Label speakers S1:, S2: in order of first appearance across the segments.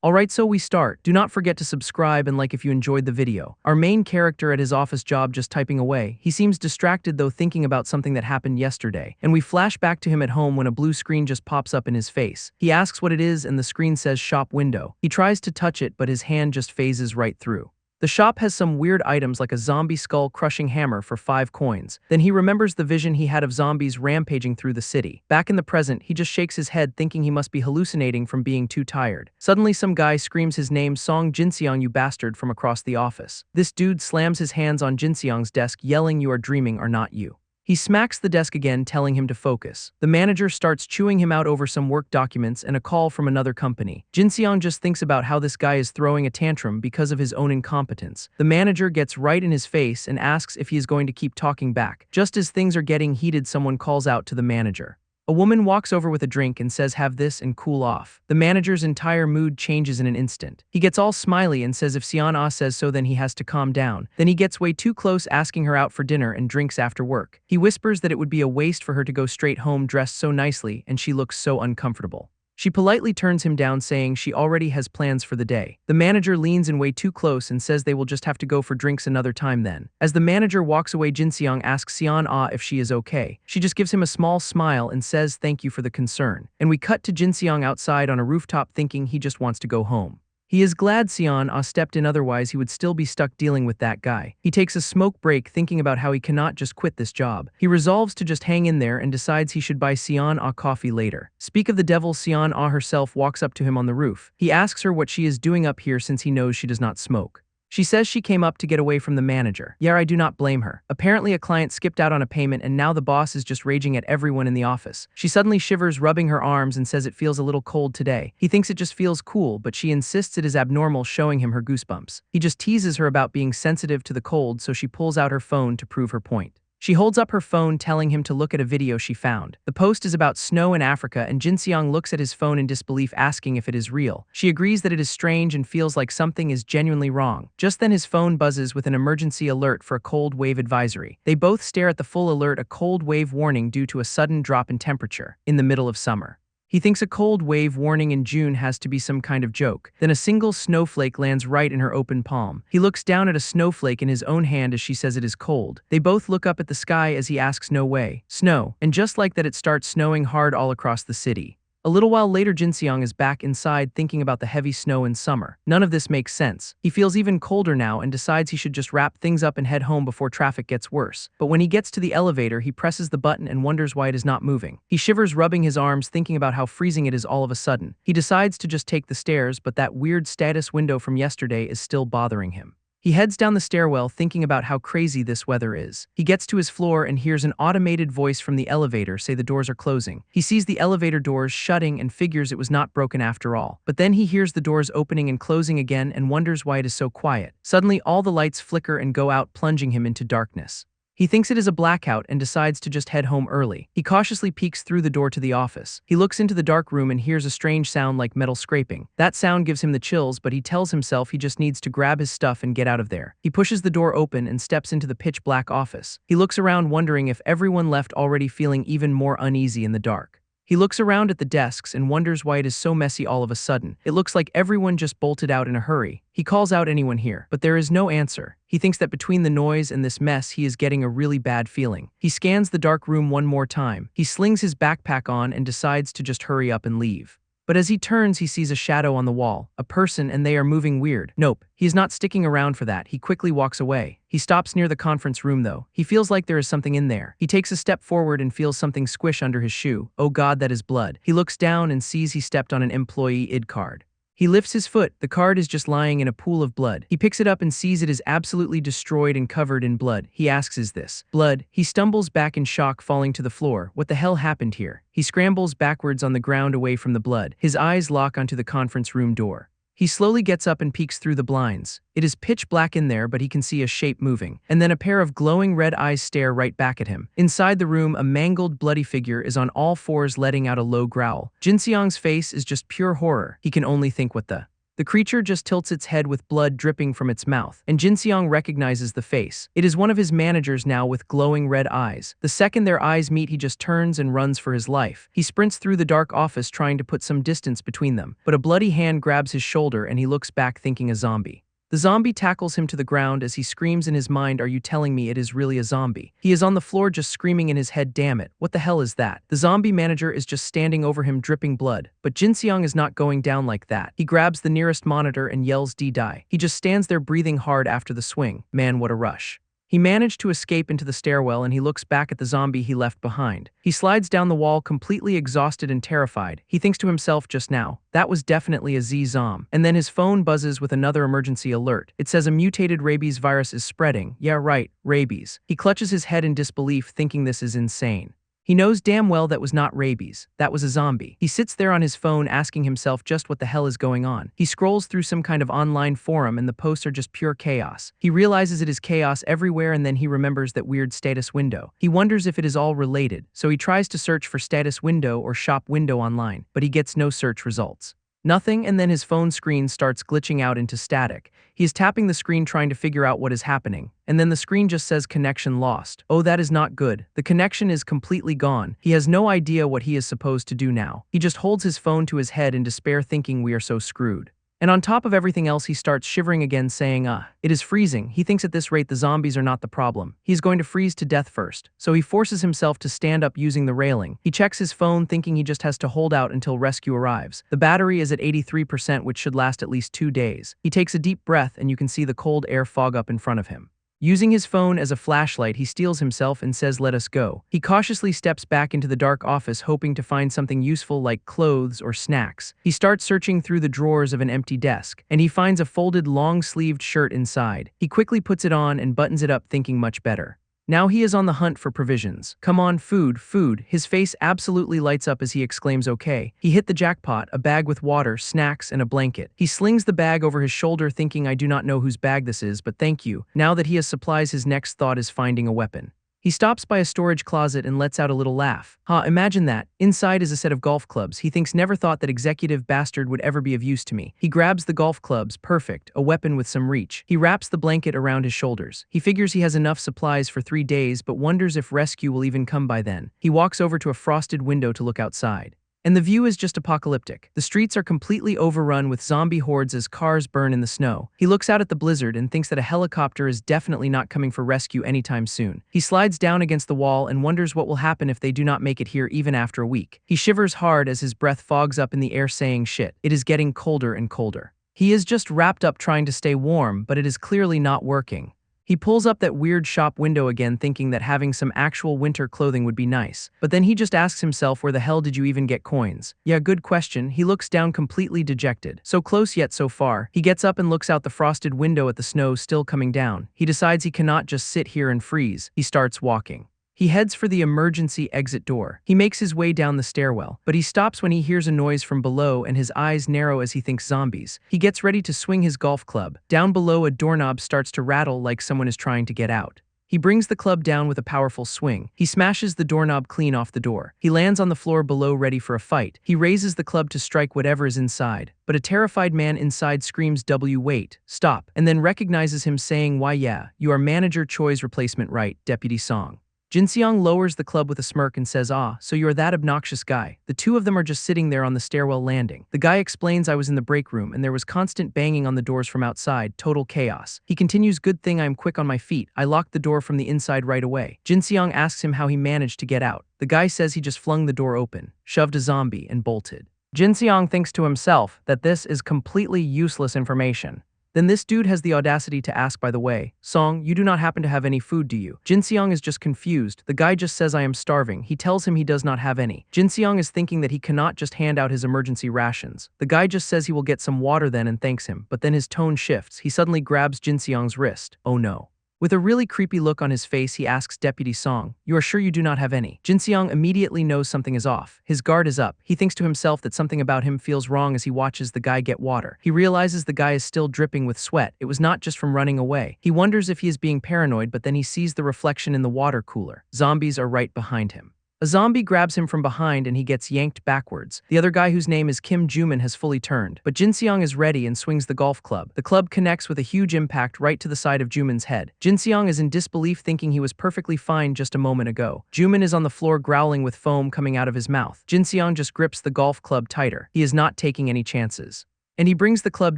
S1: Alright, so we start. Do not forget to subscribe and like if you enjoyed the video. Our main character at his office job just typing away. He seems distracted though, thinking about something that happened yesterday. And we flash back to him at home when a blue screen just pops up in his face. He asks what it is and the screen says shop window. He tries to touch it but his hand just phases right through. The shop has some weird items like a zombie skull crushing hammer for 5 coins. Then he remembers the vision he had of zombies rampaging through the city. Back in the present, he just shakes his head thinking he must be hallucinating from being too tired. Suddenly some guy screams his name, Song Jinseong, you bastard, from across the office. This dude slams his hands on Jinseong's desk yelling, you are dreaming or not you. He smacks the desk again, telling him to focus. The manager starts chewing him out over some work documents and a call from another company. Jinseong just thinks about how this guy is throwing a tantrum because of his own incompetence. The manager gets right in his face and asks if he is going to keep talking back. Just as things are getting heated, someone calls out to the manager. A woman walks over with a drink and says, have this and cool off. The manager's entire mood changes in an instant. He gets all smiley and says if Siana says so then he has to calm down. Then he gets way too close, asking her out for dinner and drinks after work. He whispers that it would be a waste for her to go straight home dressed so nicely and she looks so uncomfortable. She politely turns him down, saying she already has plans for the day. The manager leans in way too close and says they will just have to go for drinks another time then. As the manager walks away, Jinseong asks Siana if she is okay. She just gives him a small smile and says thank you for the concern. And we cut to Jinseong outside on a rooftop thinking he just wants to go home. He is glad Siana stepped in, otherwise he would still be stuck dealing with that guy. He takes a smoke break thinking about how he cannot just quit this job. He resolves to just hang in there and decides he should buy Siana coffee later. Speak of the devil, Siana herself walks up to him on the roof. He asks her what she is doing up here since he knows she does not smoke. She says she came up to get away from the manager. Yeah, I do not blame her. Apparently a client skipped out on a payment and now the boss is just raging at everyone in the office. She suddenly shivers, rubbing her arms, and says it feels a little cold today. He thinks it just feels cool, but she insists it is abnormal, showing him her goosebumps. He just teases her about being sensitive to the cold, so she pulls out her phone to prove her point. She holds up her phone, telling him to look at a video she found. The post is about snow in Africa, and Jinseong looks at his phone in disbelief, asking if it is real. She agrees that it is strange and feels like something is genuinely wrong. Just then his phone buzzes with an emergency alert for a cold wave advisory. They both stare at the full alert, a cold wave warning due to a sudden drop in temperature in the middle of summer. He thinks a cold wave warning in June has to be some kind of joke. Then a single snowflake lands right in her open palm. He looks down at a snowflake in his own hand as she says it is cold. They both look up at the sky as he asks, no way. Snow. And just like that, it starts snowing hard all across the city. A little while later, Jinseong is back inside thinking about the heavy snow in summer. None of this makes sense. He feels even colder now and decides he should just wrap things up and head home before traffic gets worse. But when he gets to the elevator, he presses the button and wonders why it is not moving. He shivers, rubbing his arms, thinking about how freezing it is all of a sudden. He decides to just take the stairs, but that weird status window from yesterday is still bothering him. He heads down the stairwell thinking about how crazy this weather is. He gets to his floor and hears an automated voice from the elevator say the doors are closing. He sees the elevator doors shutting and figures it was not broken after all. But then he hears the doors opening and closing again and wonders why it is so quiet. Suddenly all the lights flicker and go out, plunging him into darkness. He thinks it is a blackout and decides to just head home early. He cautiously peeks through the door to the office. He looks into the dark room and hears a strange sound like metal scraping. That sound gives him the chills, but he tells himself he just needs to grab his stuff and get out of there. He pushes the door open and steps into the pitch black office. He looks around, wondering if everyone left already, feeling even more uneasy in the dark. He looks around at the desks and wonders why it is so messy all of a sudden. It looks like everyone just bolted out in a hurry. He calls out, anyone here? But there is no answer. He thinks that between the noise and this mess, he is getting a really bad feeling. He scans the dark room one more time. He slings his backpack on and decides to just hurry up and leave. But as he turns, he sees a shadow on the wall, a person, and they are moving weird. Nope, he is not sticking around for that. He quickly walks away. He stops near the conference room though. He feels like there is something in there. He takes a step forward and feels something squish under his shoe. Oh God, that is blood. He looks down and sees he stepped on an employee ID card. He lifts his foot. The card is just lying in a pool of blood. He picks it up and sees it is absolutely destroyed and covered in blood. He asks, is this blood? He stumbles back in shock, falling to the floor. What the hell happened here? He scrambles backwards on the ground away from the blood. His eyes lock onto the conference room door. He slowly gets up and peeks through the blinds. It is pitch black in there, but he can see a shape moving. And then a pair of glowing red eyes stare right back at him. Inside the room, a mangled, bloody figure is on all fours, letting out a low growl. Jinseong's face is just pure horror. He can only think, what the The creature just tilts its head with blood dripping from its mouth, and Jinseong recognizes the face. It is one of his managers now with glowing red eyes. The second their eyes meet, he just turns and runs for his life. He sprints through the dark office trying to put some distance between them, but a bloody hand grabs his shoulder and he looks back thinking a zombie. The zombie tackles him to the ground as he screams in his mind, "Are you telling me it is really a zombie?" He is on the floor just screaming in his head, "Damn it, what the hell is that?" The zombie manager is just standing over him dripping blood, but Jinseong is not going down like that. He grabs the nearest monitor and yells, "D-die." He just stands there breathing hard after the swing. Man, what a rush. He managed to escape into the stairwell and he looks back at the zombie he left behind. He slides down the wall completely exhausted and terrified. He thinks to himself just now, that was definitely a Z-zom. And then his phone buzzes with another emergency alert. It says a mutated rabies virus is spreading. Yeah, right, rabies. He clutches his head in disbelief thinking this is insane. He knows damn well that was not rabies. That was a zombie. He sits there on his phone asking himself just what the hell is going on. He scrolls through some kind of online forum and the posts are just pure chaos. He realizes it is chaos everywhere and then he remembers that weird status window. He wonders if it is all related, so he tries to search for status window or shop window online, but he gets no search results. Nothing, and then his phone screen starts glitching out into static. He is tapping the screen trying to figure out what is happening, and then the screen just says connection lost. Oh, that is not good. The connection is completely gone. He has no idea what he is supposed to do now. He just holds his phone to his head in despair thinking we are so screwed. And on top of everything else, he starts shivering again saying, it is freezing. He thinks at this rate the zombies are not the problem. He is going to freeze to death first. So he forces himself to stand up using the railing. He checks his phone thinking he just has to hold out until rescue arrives. The battery is at 83%, which should last at least 2 days. He takes a deep breath and you can see the cold air fog up in front of him. Using his phone as a flashlight, he steels himself and says, "Let us go." He cautiously steps back into the dark office hoping to find something useful like clothes or snacks. He starts searching through the drawers of an empty desk, and he finds a folded long-sleeved shirt inside. He quickly puts it on and buttons it up thinking much better. Now he is on the hunt for provisions. Come on, food, food. His face absolutely lights up as he exclaims, "Okay." He hit the jackpot, a bag with water, snacks, and a blanket. He slings the bag over his shoulder thinking, I do not know whose bag this is, but thank you. Now that he has supplies, his next thought is finding a weapon. He stops by a storage closet and lets out a little laugh. Imagine that. Inside is a set of golf clubs. He thinks, never thought that executive bastard would ever be of use to me. He grabs the golf clubs, perfect, a weapon with some reach. He wraps the blanket around his shoulders. He figures he has enough supplies for 3 days, but wonders if rescue will even come by then. He walks over to a frosted window to look outside. And the view is just apocalyptic. The streets are completely overrun with zombie hordes as cars burn in the snow. He looks out at the blizzard and thinks that a helicopter is definitely not coming for rescue anytime soon. He slides down against the wall and wonders what will happen if they do not make it here even after a week. He shivers hard as his breath fogs up in the air saying, shit, it is getting colder and colder. He is just wrapped up trying to stay warm, but it is clearly not working. He pulls up that weird shop window again thinking that having some actual winter clothing would be nice. But then he just asks himself, where the hell did you even get coins? Yeah, good question. He looks down completely dejected. So close yet so far. He gets up and looks out the frosted window at the snow still coming down. He decides he cannot just sit here and freeze. He starts walking. He heads for the emergency exit door. He makes his way down the stairwell, but he stops when he hears a noise from below and his eyes narrow as he thinks zombies. He gets ready to swing his golf club. Down below, a doorknob starts to rattle like someone is trying to get out. He brings the club down with a powerful swing. He smashes the doorknob clean off the door. He lands on the floor below ready for a fight. He raises the club to strike whatever is inside, but a terrified man inside screams, "W, wait, stop," and then recognizes him saying, "Why yeah, you are Manager Choi's replacement, right, Deputy Song." Jinseong lowers the club with a smirk and says, so you're that obnoxious guy. The two of them are just sitting there on the stairwell landing. The guy explains, I was in the break room and there was constant banging on the doors from outside, total chaos. He continues, good thing I'm quick on my feet. I locked the door from the inside right away. Jinseong asks him how he managed to get out. The guy says he just flung the door open, shoved a zombie, and bolted. Jinseong thinks to himself that this is completely useless information. Then this dude has the audacity to ask, by the way, Song, you do not happen to have any food, do you? Jinseong is just confused. The guy just says I am starving. He tells him he does not have any. Jinseong is thinking that he cannot just hand out his emergency rations. The guy just says he will get some water then and thanks him, but then his tone shifts. He suddenly grabs Jinseong's wrist. Oh no. With a really creepy look on his face, he asks Deputy Song, you are sure you do not have any? Jinseong immediately knows something is off. His guard is up. He thinks to himself that something about him feels wrong as he watches the guy get water. He realizes the guy is still dripping with sweat. It was not just from running away. He wonders if he is being paranoid, but then he sees the reflection in the water cooler. Zombies are right behind him. A zombie grabs him from behind and he gets yanked backwards. The other guy, whose name is Kim Juman, has fully turned, but Jinseong is ready and swings the golf club. The club connects with a huge impact right to the side of Juman's head. Jinseong is in disbelief, thinking he was perfectly fine just a moment ago. Juman is on the floor growling with foam coming out of his mouth. Jinseong just grips the golf club tighter. He is not taking any chances. And he brings the club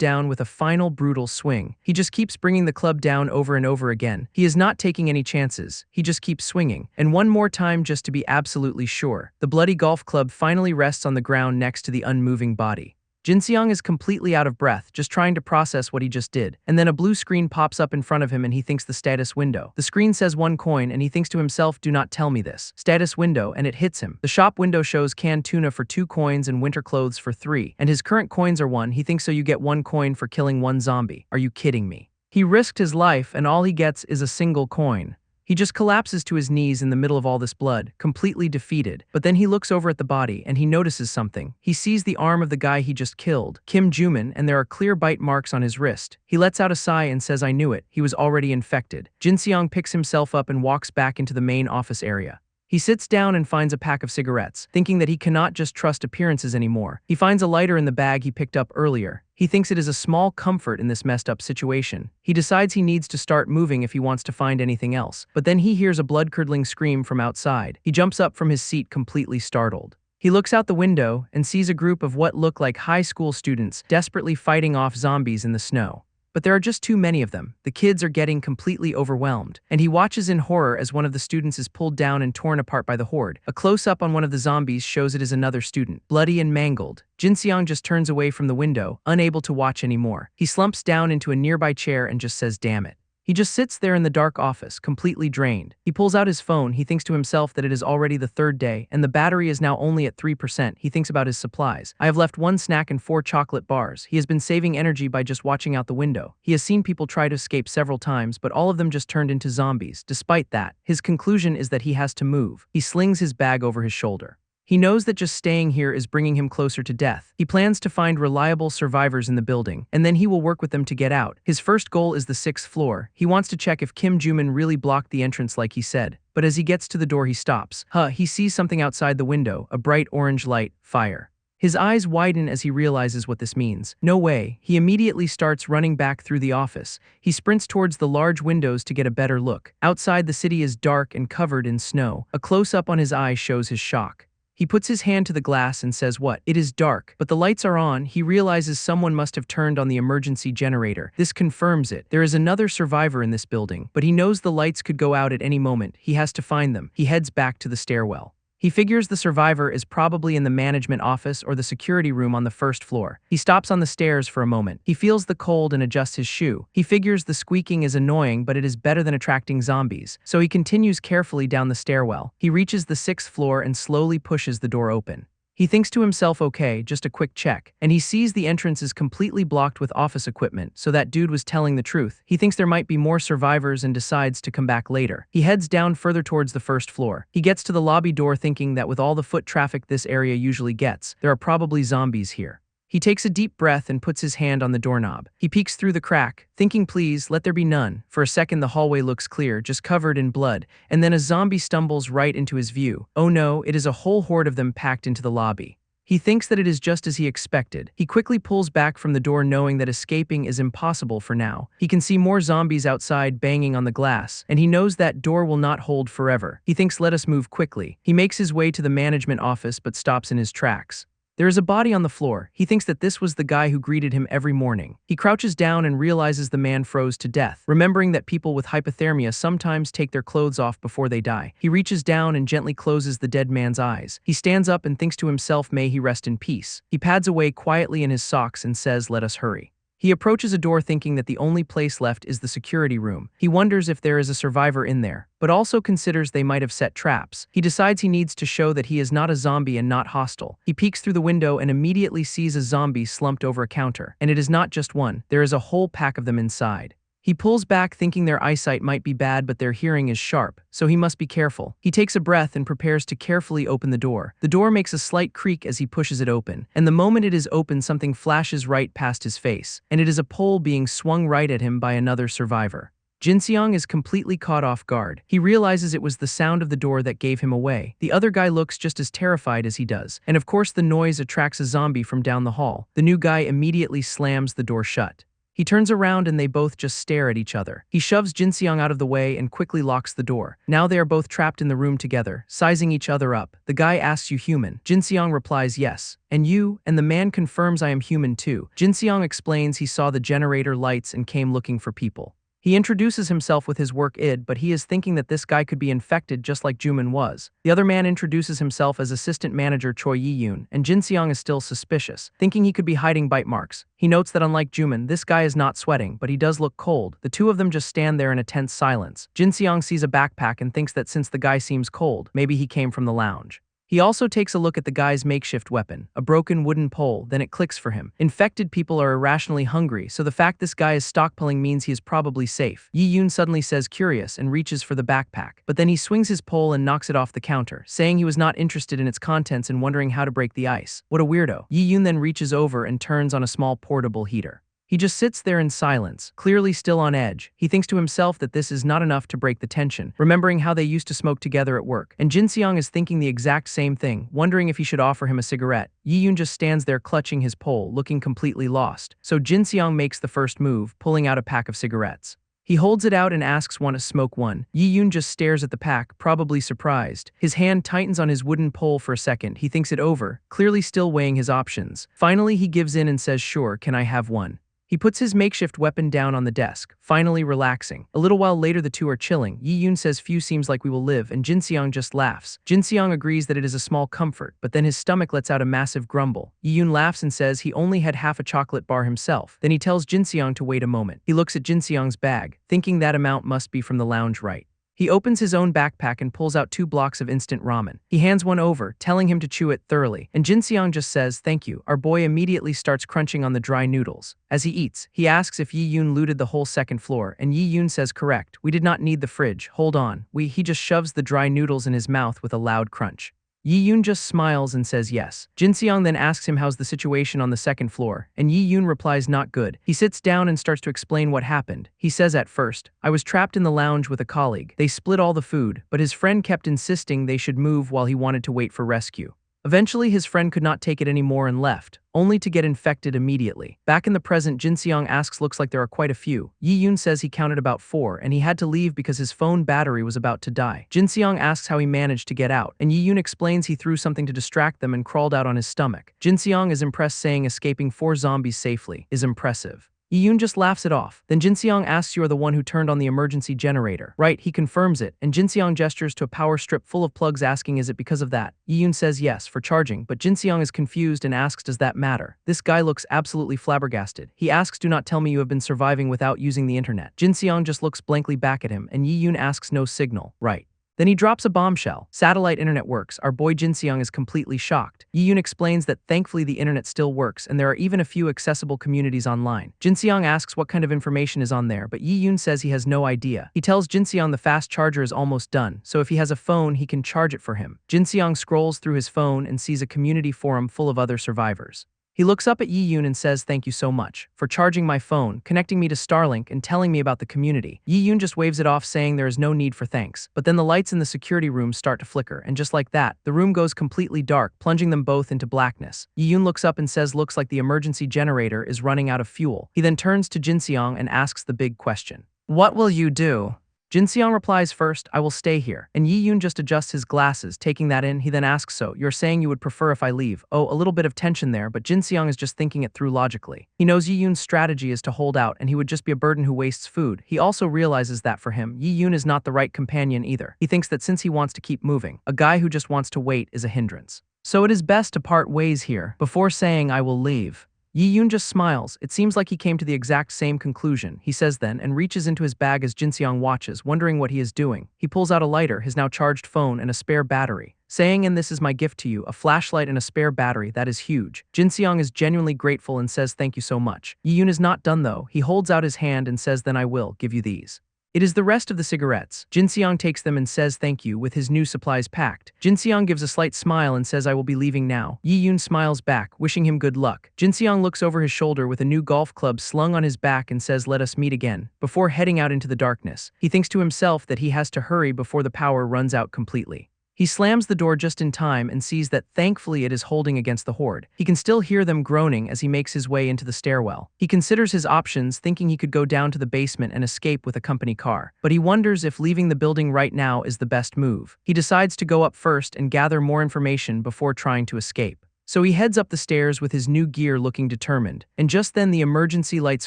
S1: down with a final brutal swing. He just keeps bringing the club down over and over again. He is not taking any chances. He just keeps swinging. And one more time just to be absolutely sure. The bloody golf club finally rests on the ground next to the unmoving body. Jinseong is completely out of breath, just trying to process what he just did. And then a blue screen pops up in front of him and he thinks the status window. The screen says 1 coin and he thinks to himself, do not tell me this. Status window, and it hits him. The shop window shows canned tuna for 2 coins and winter clothes for 3. And his current coins are 1. He thinks, so you get 1 coin for killing 1 zombie. Are you kidding me? He risked his life and all he gets is a single coin. He just collapses to his knees in the middle of all this blood, completely defeated. But then he looks over at the body and he notices something. He sees the arm of the guy he just killed, Kim Juman, and there are clear bite marks on his wrist. He lets out a sigh and says, I knew it. He was already infected. Jinseong picks himself up and walks back into the main office area. He sits down and finds a pack of cigarettes, thinking that he cannot just trust appearances anymore. He finds a lighter in the bag he picked up earlier. He thinks it is a small comfort in this messed up situation. He decides he needs to start moving if he wants to find anything else. But then he hears a blood-curdling scream from outside. He jumps up from his seat completely startled. He looks out the window and sees a group of what look like high school students desperately fighting off zombies in the snow. But there are just too many of them. The kids are getting completely overwhelmed, and he watches in horror as one of the students is pulled down and torn apart by the horde. A close-up on one of the zombies shows it is another student, bloody and mangled. Jinseong just turns away from the window, unable to watch anymore. He slumps down into a nearby chair and just says, damn it. He just sits there in the dark office, completely drained. He pulls out his phone. He thinks to himself that it is already the 3rd day, and the battery is now only at 3%. He thinks about his supplies. I have left 1 snack and 4 chocolate bars. He has been saving energy by just watching out the window. He has seen people try to escape several times, but all of them just turned into zombies. Despite that, his conclusion is that he has to move. He slings his bag over his shoulder. He knows that just staying here is bringing him closer to death. He plans to find reliable survivors in the building, and then he will work with them to get out. His first goal is the 6th floor. He wants to check if Kim Juman really blocked the entrance like he said. But as he gets to the door, he stops. He sees something outside the window, a bright orange light, fire. His eyes widen as he realizes what this means. No way. He immediately starts running back through the office. He sprints towards the large windows to get a better look. Outside, the city is dark and covered in snow. A close-up on his eyes shows his shock. He puts his hand to the glass and says, what? It is dark, but the lights are on. He realizes someone must have turned on the emergency generator. This confirms it. There is another survivor in this building, but he knows the lights could go out at any moment. He has to find them. He heads back to the stairwell. He figures the survivor is probably in the management office or the security room on the 1st floor. He stops on the stairs for a moment. He feels the cold and adjusts his shoe. He figures the squeaking is annoying, but it is better than attracting zombies. So he continues carefully down the stairwell. He reaches the 6th floor and slowly pushes the door open. He thinks to himself, okay, just a quick check. And he sees the entrance is completely blocked with office equipment, so that dude was telling the truth. He thinks there might be more survivors and decides to come back later. He heads down further towards the 1st floor. He gets to the lobby door thinking that with all the foot traffic this area usually gets, there are probably zombies here. He takes a deep breath and puts his hand on the doorknob. He peeks through the crack, thinking, please, let there be none. For a second, the hallway looks clear, just covered in blood, and then a zombie stumbles right into his view. Oh no, it is a whole horde of them packed into the lobby. He thinks that it is just as he expected. He quickly pulls back from the door knowing that escaping is impossible for now. He can see more zombies outside banging on the glass, and he knows that door will not hold forever. He thinks, let us move quickly. He makes his way to the management office but stops in his tracks. There is a body on the floor. He thinks that this was the guy who greeted him every morning. He crouches down and realizes the man froze to death, remembering that people with hypothermia sometimes take their clothes off before they die. He reaches down and gently closes the dead man's eyes. He stands up and thinks to himself, may he rest in peace. He pads away quietly in his socks and says, let us hurry. He approaches a door thinking that the only place left is the security room. He wonders if there is a survivor in there, but also considers they might have set traps. He decides he needs to show that he is not a zombie and not hostile. He peeks through the window and immediately sees a zombie slumped over a counter. And it is not just one, there is a whole pack of them inside. He pulls back thinking their eyesight might be bad but their hearing is sharp, so he must be careful. He takes a breath and prepares to carefully open the door. The door makes a slight creak as he pushes it open, and the moment it is open something flashes right past his face, and it is a pole being swung right at him by another survivor. Jinseong is completely caught off guard. He realizes it was the sound of the door that gave him away. The other guy looks just as terrified as he does. And of course the noise attracts a zombie from down the hall. The new guy immediately slams the door shut. He turns around and they both just stare at each other. He shoves Jinseong out of the way and quickly locks the door. Now they are both trapped in the room together, sizing each other up. The guy asks, "You human?" Jinseong replies, "Yes." "And you?" And the man confirms, "I am human too." Jinseong explains he saw the generator lights and came looking for people. He introduces himself with his work id, but he is thinking that this guy could be infected just like Juman was. The other man introduces himself as assistant manager Choi Yi-yoon, and Jinseong is still suspicious, thinking he could be hiding bite marks. He notes that unlike Juman, this guy is not sweating, but he does look cold. The two of them just stand there in a tense silence. Jinseong sees a backpack and thinks that since the guy seems cold, maybe he came from the lounge. He also takes a look at the guy's makeshift weapon, a broken wooden pole, then it clicks for him. Infected people are irrationally hungry, so the fact this guy is stockpiling means he is probably safe. Yi-yoon suddenly says curious and reaches for the backpack, but then he swings his pole and knocks it off the counter, saying he was not interested in its contents and wondering how to break the ice. What a weirdo. Yi-yoon then reaches over and turns on a small portable heater. He just sits there in silence, clearly still on edge. He thinks to himself that this is not enough to break the tension, remembering how they used to smoke together at work. And Jinseong is thinking the exact same thing, wondering if he should offer him a cigarette. Yi-yoon just stands there clutching his pole, looking completely lost. So Jinseong makes the first move, pulling out a pack of cigarettes. He holds it out and asks one to smoke one. Yi-yoon just stares at the pack, probably surprised. His hand tightens on his wooden pole for a second. He thinks it over, clearly still weighing his options. Finally, he gives in and says, "Sure, can I have one?" He puts his makeshift weapon down on the desk, finally relaxing. A little while later the two are chilling. Yi-yoon says few seems like we will live, and Jinseong just laughs. Jinseong agrees that it is a small comfort, but then his stomach lets out a massive grumble. Yi-yoon laughs and says he only had half a chocolate bar himself. Then he tells Jinseong to wait a moment. He looks at Jinseong's bag, thinking that amount must be from the lounge right. He opens his own backpack and pulls out 2 blocks of instant ramen. He hands one over, telling him to chew it thoroughly, and Jinseong just says, "Thank you." Our boy immediately starts crunching on the dry noodles. As he eats, he asks if Yi-yoon looted the whole second floor, and Yi-yoon says correct. "We did not need the fridge. Hold on." He just shoves the dry noodles in his mouth with a loud crunch. Yi-yoon just smiles and says yes. Jinseong then asks him how's the situation on the second floor, and Yi-yoon replies not good. He sits down and starts to explain what happened. He says at first, "I was trapped in the lounge with a colleague. They split all the food, but his friend kept insisting they should move while he wanted to wait for rescue. Eventually, his friend could not take it anymore and left, only to get infected immediately." Back in the present, Jinseong asks looks like there are quite a few. Yi-yoon says he counted about 4 and he had to leave because his phone battery was about to die. Jinseong asks how he managed to get out, and Yi-yoon explains he threw something to distract them and crawled out on his stomach. Jinseong is impressed, saying escaping 4 zombies safely is impressive. Yi-yoon just laughs it off. Then Jinseong asks, "You are the one who turned on the emergency generator, right?" He confirms it, and Jinseong gestures to a power strip full of plugs, asking, "Is it because of that?" Yi-yoon says yes, for charging, but Jinseong is confused and asks, "Does that matter?" This guy looks absolutely flabbergasted. He asks, "Do not tell me you have been surviving without using the internet." Jinseong just looks blankly back at him, and Yi-yoon asks, "No signal, right?" Then he drops a bombshell. "Satellite internet works." Our boy Jinseong is completely shocked. Yi-yoon explains that thankfully the internet still works and there are even a few accessible communities online. Jinseong asks what kind of information is on there, but Yi-yoon says he has no idea. He tells Jinseong the fast charger is almost done, so if he has a phone he can charge it for him. Jinseong scrolls through his phone and sees a community forum full of other survivors. He looks up at Yi-yoon and says, "Thank you so much for charging my phone, connecting me to Starlink, and telling me about the community." Yi-yoon just waves it off, saying there is no need for thanks. But then the lights in the security room start to flicker, and just like that, the room goes completely dark, plunging them both into blackness. Yi-yoon looks up and says looks like the emergency generator is running out of fuel. He then turns to Jinseong and asks the big question. "What will you do?" Jinseong replies first, "I will stay here." And Yi-yoon just adjusts his glasses, taking that in. He then asks, "So, you're saying you would prefer if I leave?" Oh, a little bit of tension there, but Jinseong is just thinking it through logically. He knows Yi-yoon's strategy is to hold out, and he would just be a burden who wastes food. He also realizes that for him, Yi-yoon is not the right companion either. He thinks that since he wants to keep moving, a guy who just wants to wait is a hindrance. So it is best to part ways here, before saying I will leave. Yi-yoon just smiles. It seems like he came to the exact same conclusion, he says then, and reaches into his bag as Jinseong watches, wondering what he is doing. He pulls out a lighter, his now charged phone, and a spare battery, saying, "And this is my gift to you, a flashlight and a spare battery, that is huge." Jinseong is genuinely grateful and says thank you so much. Yi-yoon is not done though. He holds out his hand and says, "Then I will give you these." It is the rest of the cigarettes. Jinseong takes them and says thank you with his new supplies packed. Jinseong gives a slight smile and says I will be leaving now. Yi-yoon smiles back, wishing him good luck. Jinseong looks over his shoulder with a new golf club slung on his back and says let us meet again, before heading out into the darkness. He thinks to himself that he has to hurry before the power runs out completely. He slams the door just in time and sees that thankfully it is holding against the horde. He can still hear them groaning as he makes his way into the stairwell. He considers his options, thinking he could go down to the basement and escape with a company car. But he wonders if leaving the building right now is the best move. He decides to go up first and gather more information before trying to escape. So he heads up the stairs with his new gear looking determined, and just then the emergency lights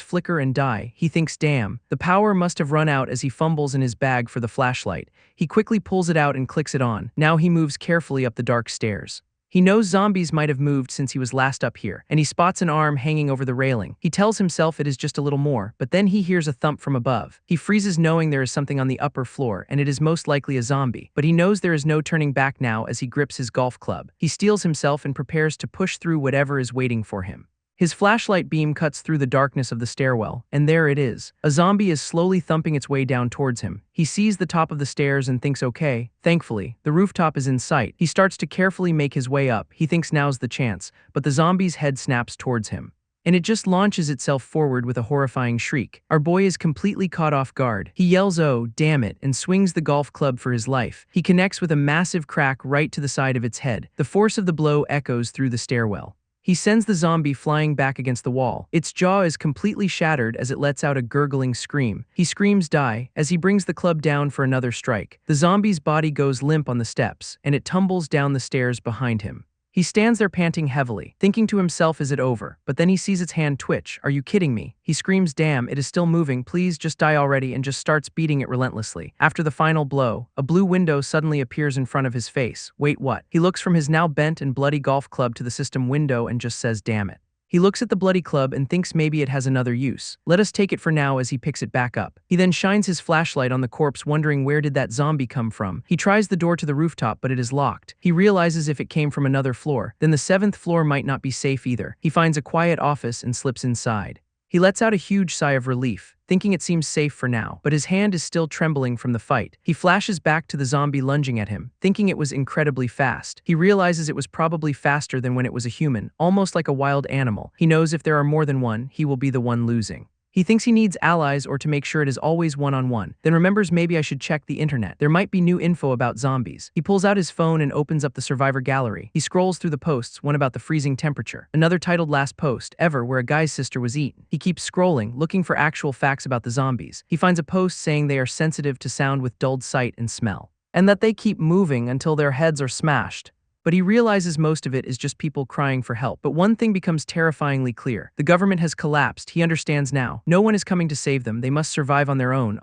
S1: flicker and die. He thinks damn, the power must have run out as he fumbles in his bag for the flashlight. He quickly pulls it out and clicks it on. Now he moves carefully up the dark stairs. He knows zombies might have moved since he was last up here, and he spots an arm hanging over the railing. He tells himself it is just a little more, but then he hears a thump from above. He freezes knowing there is something on the upper floor, and it is most likely a zombie, but he knows there is no turning back now as he grips his golf club. He steels himself and prepares to push through whatever is waiting for him. His flashlight beam cuts through the darkness of the stairwell, and there it is. A zombie is slowly thumping its way down towards him. He sees the top of the stairs and thinks okay, thankfully, the rooftop is in sight. He starts to carefully make his way up. He thinks now's the chance, but the zombie's head snaps towards him. And it just launches itself forward with a horrifying shriek. Our boy is completely caught off guard. He yells oh, damn it, and swings the golf club for his life. He connects with a massive crack right to the side of its head. The force of the blow echoes through the stairwell. He sends the zombie flying back against the wall. Its jaw is completely shattered as it lets out a gurgling scream. He screams die as he brings the club down for another strike. The zombie's body goes limp on the steps, and it tumbles down the stairs behind him. He stands there panting heavily, thinking to himself is it over, but then he sees its hand twitch. Are you kidding me? He screams damn, it is still moving, please just die already, and just starts beating it relentlessly. After the final blow, a blue window suddenly appears in front of his face. Wait, what? He looks from his now bent and bloody golf club to the system window and just says damn it. He looks at the bloody club and thinks maybe it has another use. Let us take it for now as he picks it back up. He then shines his flashlight on the corpse wondering where did that zombie come from. He tries the door to the rooftop but it is locked. He realizes if it came from another floor, then the 7th floor might not be safe either. He finds a quiet office and slips inside. He lets out a huge sigh of relief, thinking it seems safe for now, but his hand is still trembling from the fight. He flashes back to the zombie lunging at him, thinking it was incredibly fast. He realizes it was probably faster than when it was a human, almost like a wild animal. He knows if there are more than one, he will be the one losing. He thinks he needs allies or to make sure it is always one-on-one. Then remembers maybe I should check the internet. There might be new info about zombies. He pulls out his phone and opens up the survivor gallery. He scrolls through the posts, one about the freezing temperature, another titled last post ever where a guy's sister was eaten. He keeps scrolling, looking for actual facts about the zombies. He finds a post saying they are sensitive to sound with dulled sight and smell, and that they keep moving until their heads are smashed. But he realizes most of it is just people crying for help. But one thing becomes terrifyingly clear. The government has collapsed. He understands now. No one is coming to save them. They must survive on their own.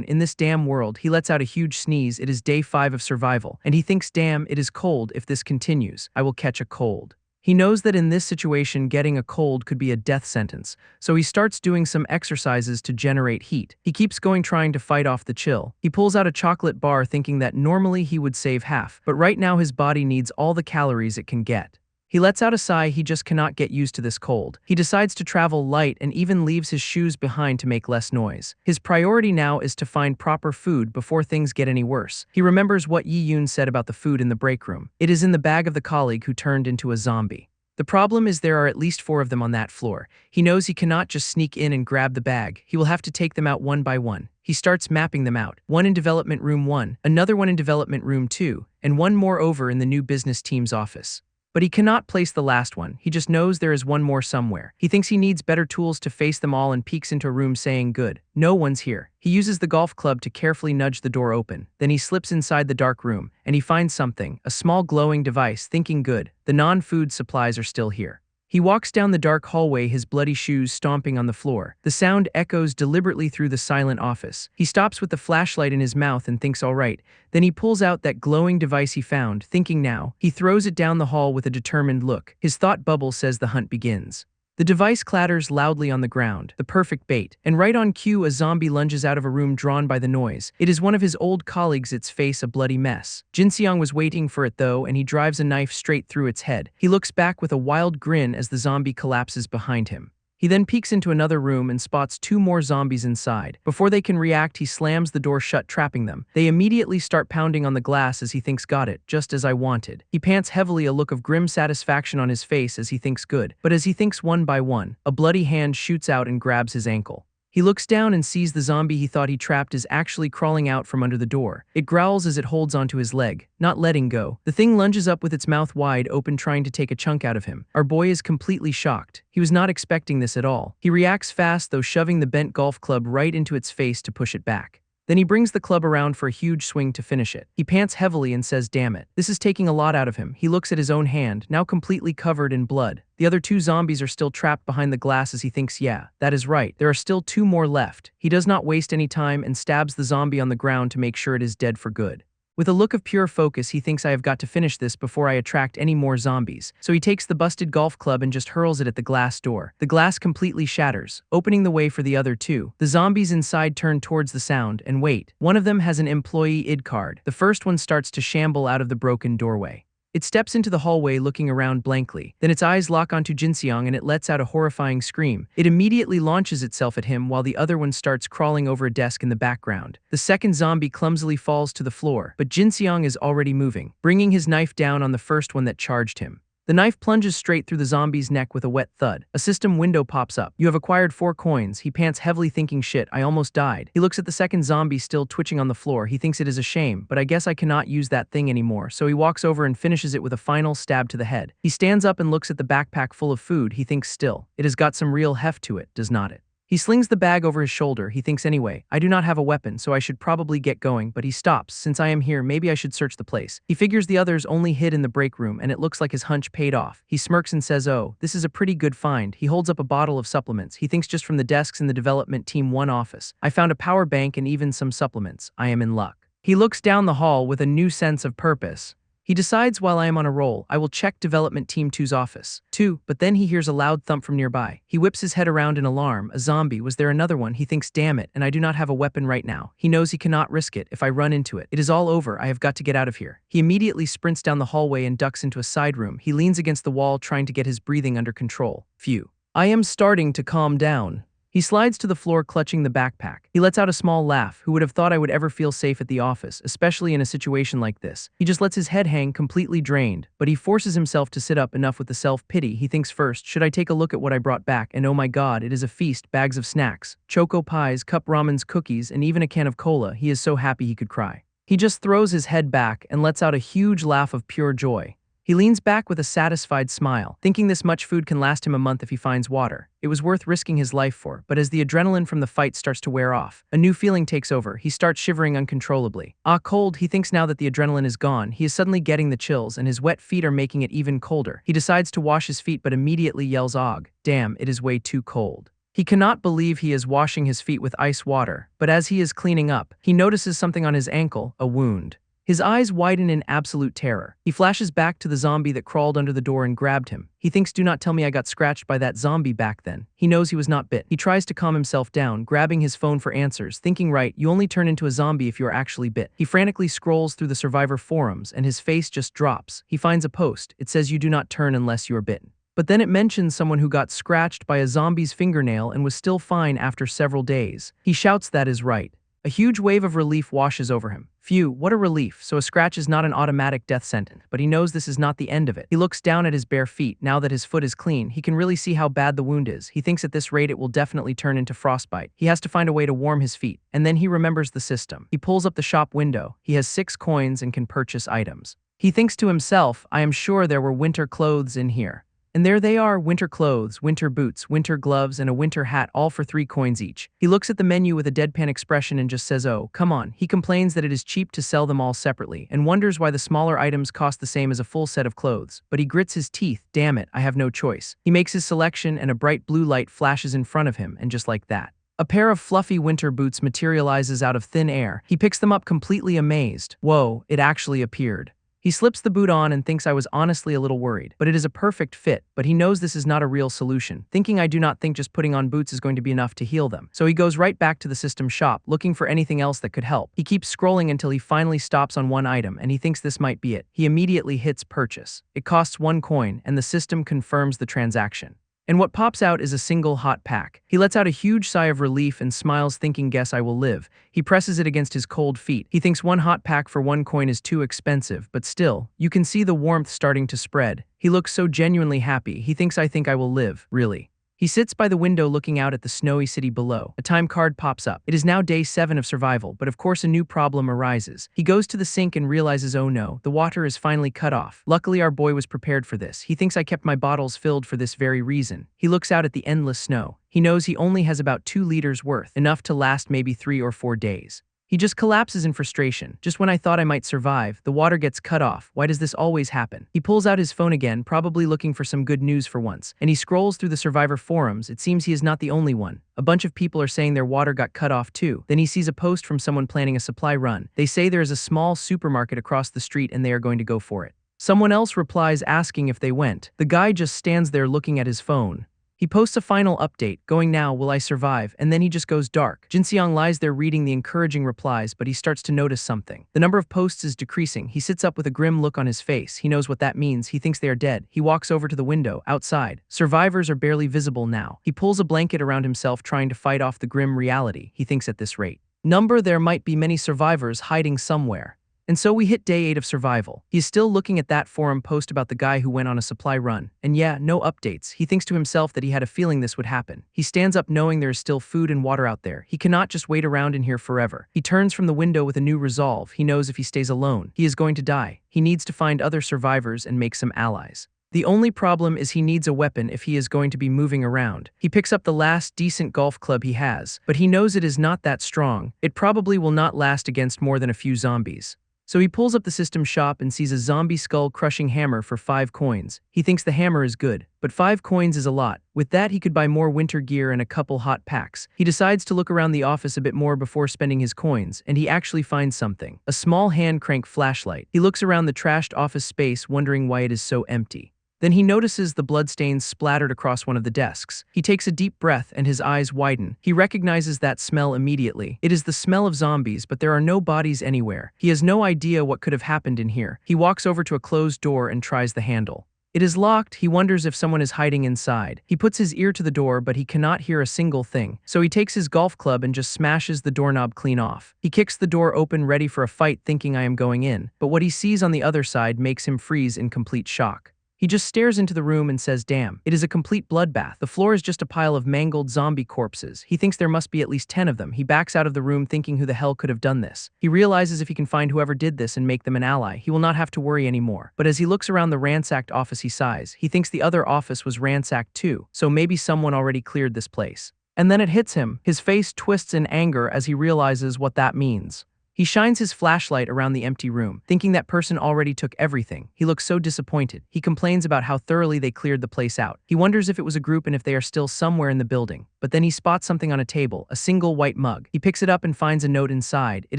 S1: In this damn world. He lets out a huge sneeze. It is day 5 of survival. And he thinks, damn, it is cold. If this continues, I will catch a cold. He knows that in this situation, getting a cold could be a death sentence, so he starts doing some exercises to generate heat. He keeps going trying to fight off the chill. He pulls out a chocolate bar thinking that normally he would save half, but right now his body needs all the calories it can get. He lets out a sigh, he just cannot get used to this cold. He decides to travel light and even leaves his shoes behind to make less noise. His priority now is to find proper food before things get any worse. He remembers what Yi-yoon said about the food in the break room. It is in the bag of the colleague who turned into a zombie. The problem is there are at least 4 of them on that floor. He knows he cannot just sneak in and grab the bag. He will have to take them out one by one. He starts mapping them out. One in development room 1, another one in development room 2, and one more over in the new business team's office. But he cannot place the last one. He just knows there is one more somewhere. He thinks he needs better tools to face them all and peeks into a room saying, good, no one's here. He uses the golf club to carefully nudge the door open. Then he slips inside the dark room, and he finds something, a small glowing device, thinking good, the non-food supplies are still here. He walks down the dark hallway, his bloody shoes stomping on the floor. The sound echoes deliberately through the silent office. He stops with the flashlight in his mouth and thinks all right. Then he pulls out that glowing device he found, thinking now. He throws it down the hall with a determined look. His thought bubble says the hunt begins. The device clatters loudly on the ground, the perfect bait, and right on cue a zombie lunges out of a room drawn by the noise. It is one of his old colleagues, its face a bloody mess. Jinseong was waiting for it though, and he drives a knife straight through its head. He looks back with a wild grin as the zombie collapses behind him. He then peeks into another room and spots 2 more zombies inside. Before they can react, he slams the door shut, trapping them. They immediately start pounding on the glass as he thinks, got it, just as I wanted. He pants heavily, a look of grim satisfaction on his face as he thinks good. But as he thinks, one by one, a bloody hand shoots out and grabs his ankle. He looks down and sees the zombie he thought he trapped is actually crawling out from under the door. It growls as it holds onto his leg, not letting go. The thing lunges up with its mouth wide open, trying to take a chunk out of him. Our boy is completely shocked. He was not expecting this at all. He reacts fast, though, shoving the bent golf club right into its face to push it back. Then he brings the club around for a huge swing to finish it. He pants heavily and says, damn it. This is taking a lot out of him. He looks at his own hand, now completely covered in blood. The other 2 zombies are still trapped behind the glass as he thinks, yeah, that is right. There are still 2 more left. He does not waste any time and stabs the zombie on the ground to make sure it is dead for good. With a look of pure focus, he thinks, I have got to finish this before I attract any more zombies. So he takes the busted golf club and just hurls it at the glass door. The glass completely shatters, opening the way for the other 2. The zombies inside turn towards the sound and wait. One of them has an employee ID card. The first one starts to shamble out of the broken doorway. It steps into the hallway, looking around blankly. Then its eyes lock onto Jinseong and it lets out a horrifying scream. It immediately launches itself at him while the other one starts crawling over a desk in the background. The second zombie clumsily falls to the floor, but Jinseong is already moving, bringing his knife down on the first one that charged him. The knife plunges straight through the zombie's neck with a wet thud. A system window pops up. You have acquired 4 coins. He pants heavily, thinking, shit, I almost died. He looks at the second zombie still twitching on the floor. He thinks it is a shame, but I guess I cannot use that thing anymore, so he walks over and finishes it with a final stab to the head. He stands up and looks at the backpack full of food. He thinks, still, it has got some real heft to it, does not it? He slings the bag over his shoulder. He thinks, anyway, I do not have a weapon, so I should probably get going, but he stops. Since I am here, maybe I should search the place. He figures the others only hid in the break room, and it looks like his hunch paid off. He smirks and says, oh, this is a pretty good find. He holds up a bottle of supplements. He thinks, just from the desks in the development team 1 office. I found a power bank and even some supplements. I am in luck. He looks down the hall with a new sense of purpose. He decides, while I am on a roll, I will check Development Team 2's office. 2, but then he hears a loud thump from nearby. He whips his head around in alarm. A zombie. Was there another one? He thinks, damn it, and I do not have a weapon right now. He knows he cannot risk it. If I run into it, it is all over. I have got to get out of here. He immediately sprints down the hallway and ducks into a side room. He leans against the wall, trying to get his breathing under control. Phew. I am starting to calm down. He slides to the floor, clutching the backpack. He lets out a small laugh. Who would have thought I would ever feel safe at the office, especially in a situation like this? He just lets his head hang, completely drained, but he forces himself to sit up. Enough with the self-pity. He thinks, first, should I take a look at what I brought back? And oh my god, it is a feast. Bags of snacks, choco pies, cup ramens, cookies, and even a can of cola. He is so happy he could cry. He just throws his head back and lets out a huge laugh of pure joy. He leans back with a satisfied smile, thinking this much food can last him a month if he finds water. It was worth risking his life for, but as the adrenaline from the fight starts to wear off, a new feeling takes over. He starts shivering uncontrollably. Cold, he thinks. Now that the adrenaline is gone, he is suddenly getting the chills, and his wet feet are making it even colder. He decides to wash his feet, but immediately yells, "Og, damn, it is way too cold." He cannot believe he is washing his feet with ice water, but as he is cleaning up, he notices something on his ankle, a wound. His eyes widen in absolute terror. He flashes back to the zombie that crawled under the door and grabbed him. He thinks, do not tell me I got scratched by that zombie back then. He knows he was not bit. He tries to calm himself down, grabbing his phone for answers, thinking, right, you only turn into a zombie if you are actually bit. He frantically scrolls through the survivor forums and his face just drops. He finds a post. It says, you do not turn unless you are bitten. But then it mentions someone who got scratched by a zombie's fingernail and was still fine after several days. He shouts that is right. A huge wave of relief washes over him. Phew, what a relief. So a scratch is not an automatic death sentence, but he knows this is not the end of it. He looks down at his bare feet. Now that his foot is clean, he can really see how bad the wound is. He thinks at this rate it will definitely turn into frostbite. He has to find a way to warm his feet, and then he remembers the system. He pulls up the shop window. He has 6 coins and can purchase items. He thinks to himself, I am sure there were winter clothes in here. And there they are, winter clothes, winter boots, winter gloves, and a winter hat, all for 3 coins each. He looks at the menu with a deadpan expression and just says, oh, come on. He complains that it is cheap to sell them all separately, and wonders why the smaller items cost the same as a full set of clothes. But he grits his teeth. Damn it, I have no choice. He makes his selection, and a bright blue light flashes in front of him, and just like that, a pair of fluffy winter boots materializes out of thin air. He picks them up completely amazed. Whoa, it actually appeared. He slips the boot on and thinks I was honestly a little worried, but it is a perfect fit, but he knows this is not a real solution, thinking I do not think just putting on boots is going to be enough to heal them. So he goes right back to the system shop, looking for anything else that could help. He keeps scrolling until he finally stops on one item, and he thinks this might be it. He immediately hits purchase. It costs 1 coin, and the system confirms the transaction. And what pops out is a single hot pack. He lets out a huge sigh of relief and smiles, thinking, "Guess I will live." He presses it against his cold feet. He thinks one hot pack for 1 coin is too expensive, but still, you can see the warmth starting to spread. He looks so genuinely happy. He thinks, "I think I will live, really." He sits by the window looking out at the snowy city below. A time card pops up. It is now day 7 of survival, but of course a new problem arises. He goes to the sink and realizes, oh no, the water is finally cut off. Luckily our boy was prepared for this. He thinks, "I kept my bottles filled for this very reason." He looks out at the endless snow. He knows he only has about 2 liters worth, enough to last maybe 3 or 4 days. He just collapses in frustration. "Just when I thought I might survive, the water gets cut off. Why does this always happen?" He pulls out his phone again, probably looking for some good news for once, and he scrolls through the survivor forums. It seems he is not the only one. A bunch of people are saying their water got cut off too. Then he sees a post from someone planning a supply run. They say there is a small supermarket across the street and they are going to go for it. Someone else replies asking if they went. The guy just stands there looking at his phone. He posts a final update, going, "Now, will I survive?" And then he just goes dark. Jinseong lies there reading the encouraging replies, but he starts to notice something. The number of posts is decreasing. He sits up with a grim look on his face. He knows what that means. He thinks they are dead. He walks over to the window, outside. Survivors are barely visible now. He pulls a blanket around himself, trying to fight off the grim reality. He thinks at this rate, there might be many survivors hiding somewhere. And so we hit day 8 of survival. He is still looking at that forum post about the guy who went on a supply run. And yeah, no updates. He thinks to himself that he had a feeling this would happen. He stands up knowing there is still food and water out there. He cannot just wait around in here forever. He turns from the window with a new resolve. He knows if he stays alone, he is going to die. He needs to find other survivors and make some allies. The only problem is he needs a weapon if he is going to be moving around. He picks up the last decent golf club he has, but he knows it is not that strong. It probably will not last against more than a few zombies. So he pulls up the system shop and sees a zombie skull-crushing hammer for 5 coins. He thinks the hammer is good, but 5 coins is a lot. With that, he could buy more winter gear and a couple hot packs. He decides to look around the office a bit more before spending his coins, and he actually finds something. A small hand-crank flashlight. He looks around the trashed office space, wondering why it is so empty. Then he notices the bloodstains splattered across one of the desks. He takes a deep breath and his eyes widen. He recognizes that smell immediately. It is the smell of zombies, but there are no bodies anywhere. He has no idea what could have happened in here. He walks over to a closed door and tries the handle. It is locked. He wonders if someone is hiding inside. He puts his ear to the door, but he cannot hear a single thing. So he takes his golf club and just smashes the doorknob clean off. He kicks the door open, ready for a fight, thinking, "I am going in." But what he sees on the other side makes him freeze in complete shock. He just stares into the room and says, "Damn, it is a complete bloodbath. The floor is just a pile of mangled zombie corpses." He thinks there must be at least 10 of them. He backs out of the room thinking, who the hell could have done this? He realizes if he can find whoever did this and make them an ally, he will not have to worry anymore. But as he looks around the ransacked office, he sighs. He thinks the other office was ransacked too, so maybe someone already cleared this place. And then it hits him. His face twists in anger as he realizes what that means. He shines his flashlight around the empty room, thinking that person already took everything. He looks so disappointed. He complains about how thoroughly they cleared the place out. He wonders if it was a group and if they are still somewhere in the building. But then he spots something on a table, a single white mug. He picks it up and finds a note inside. It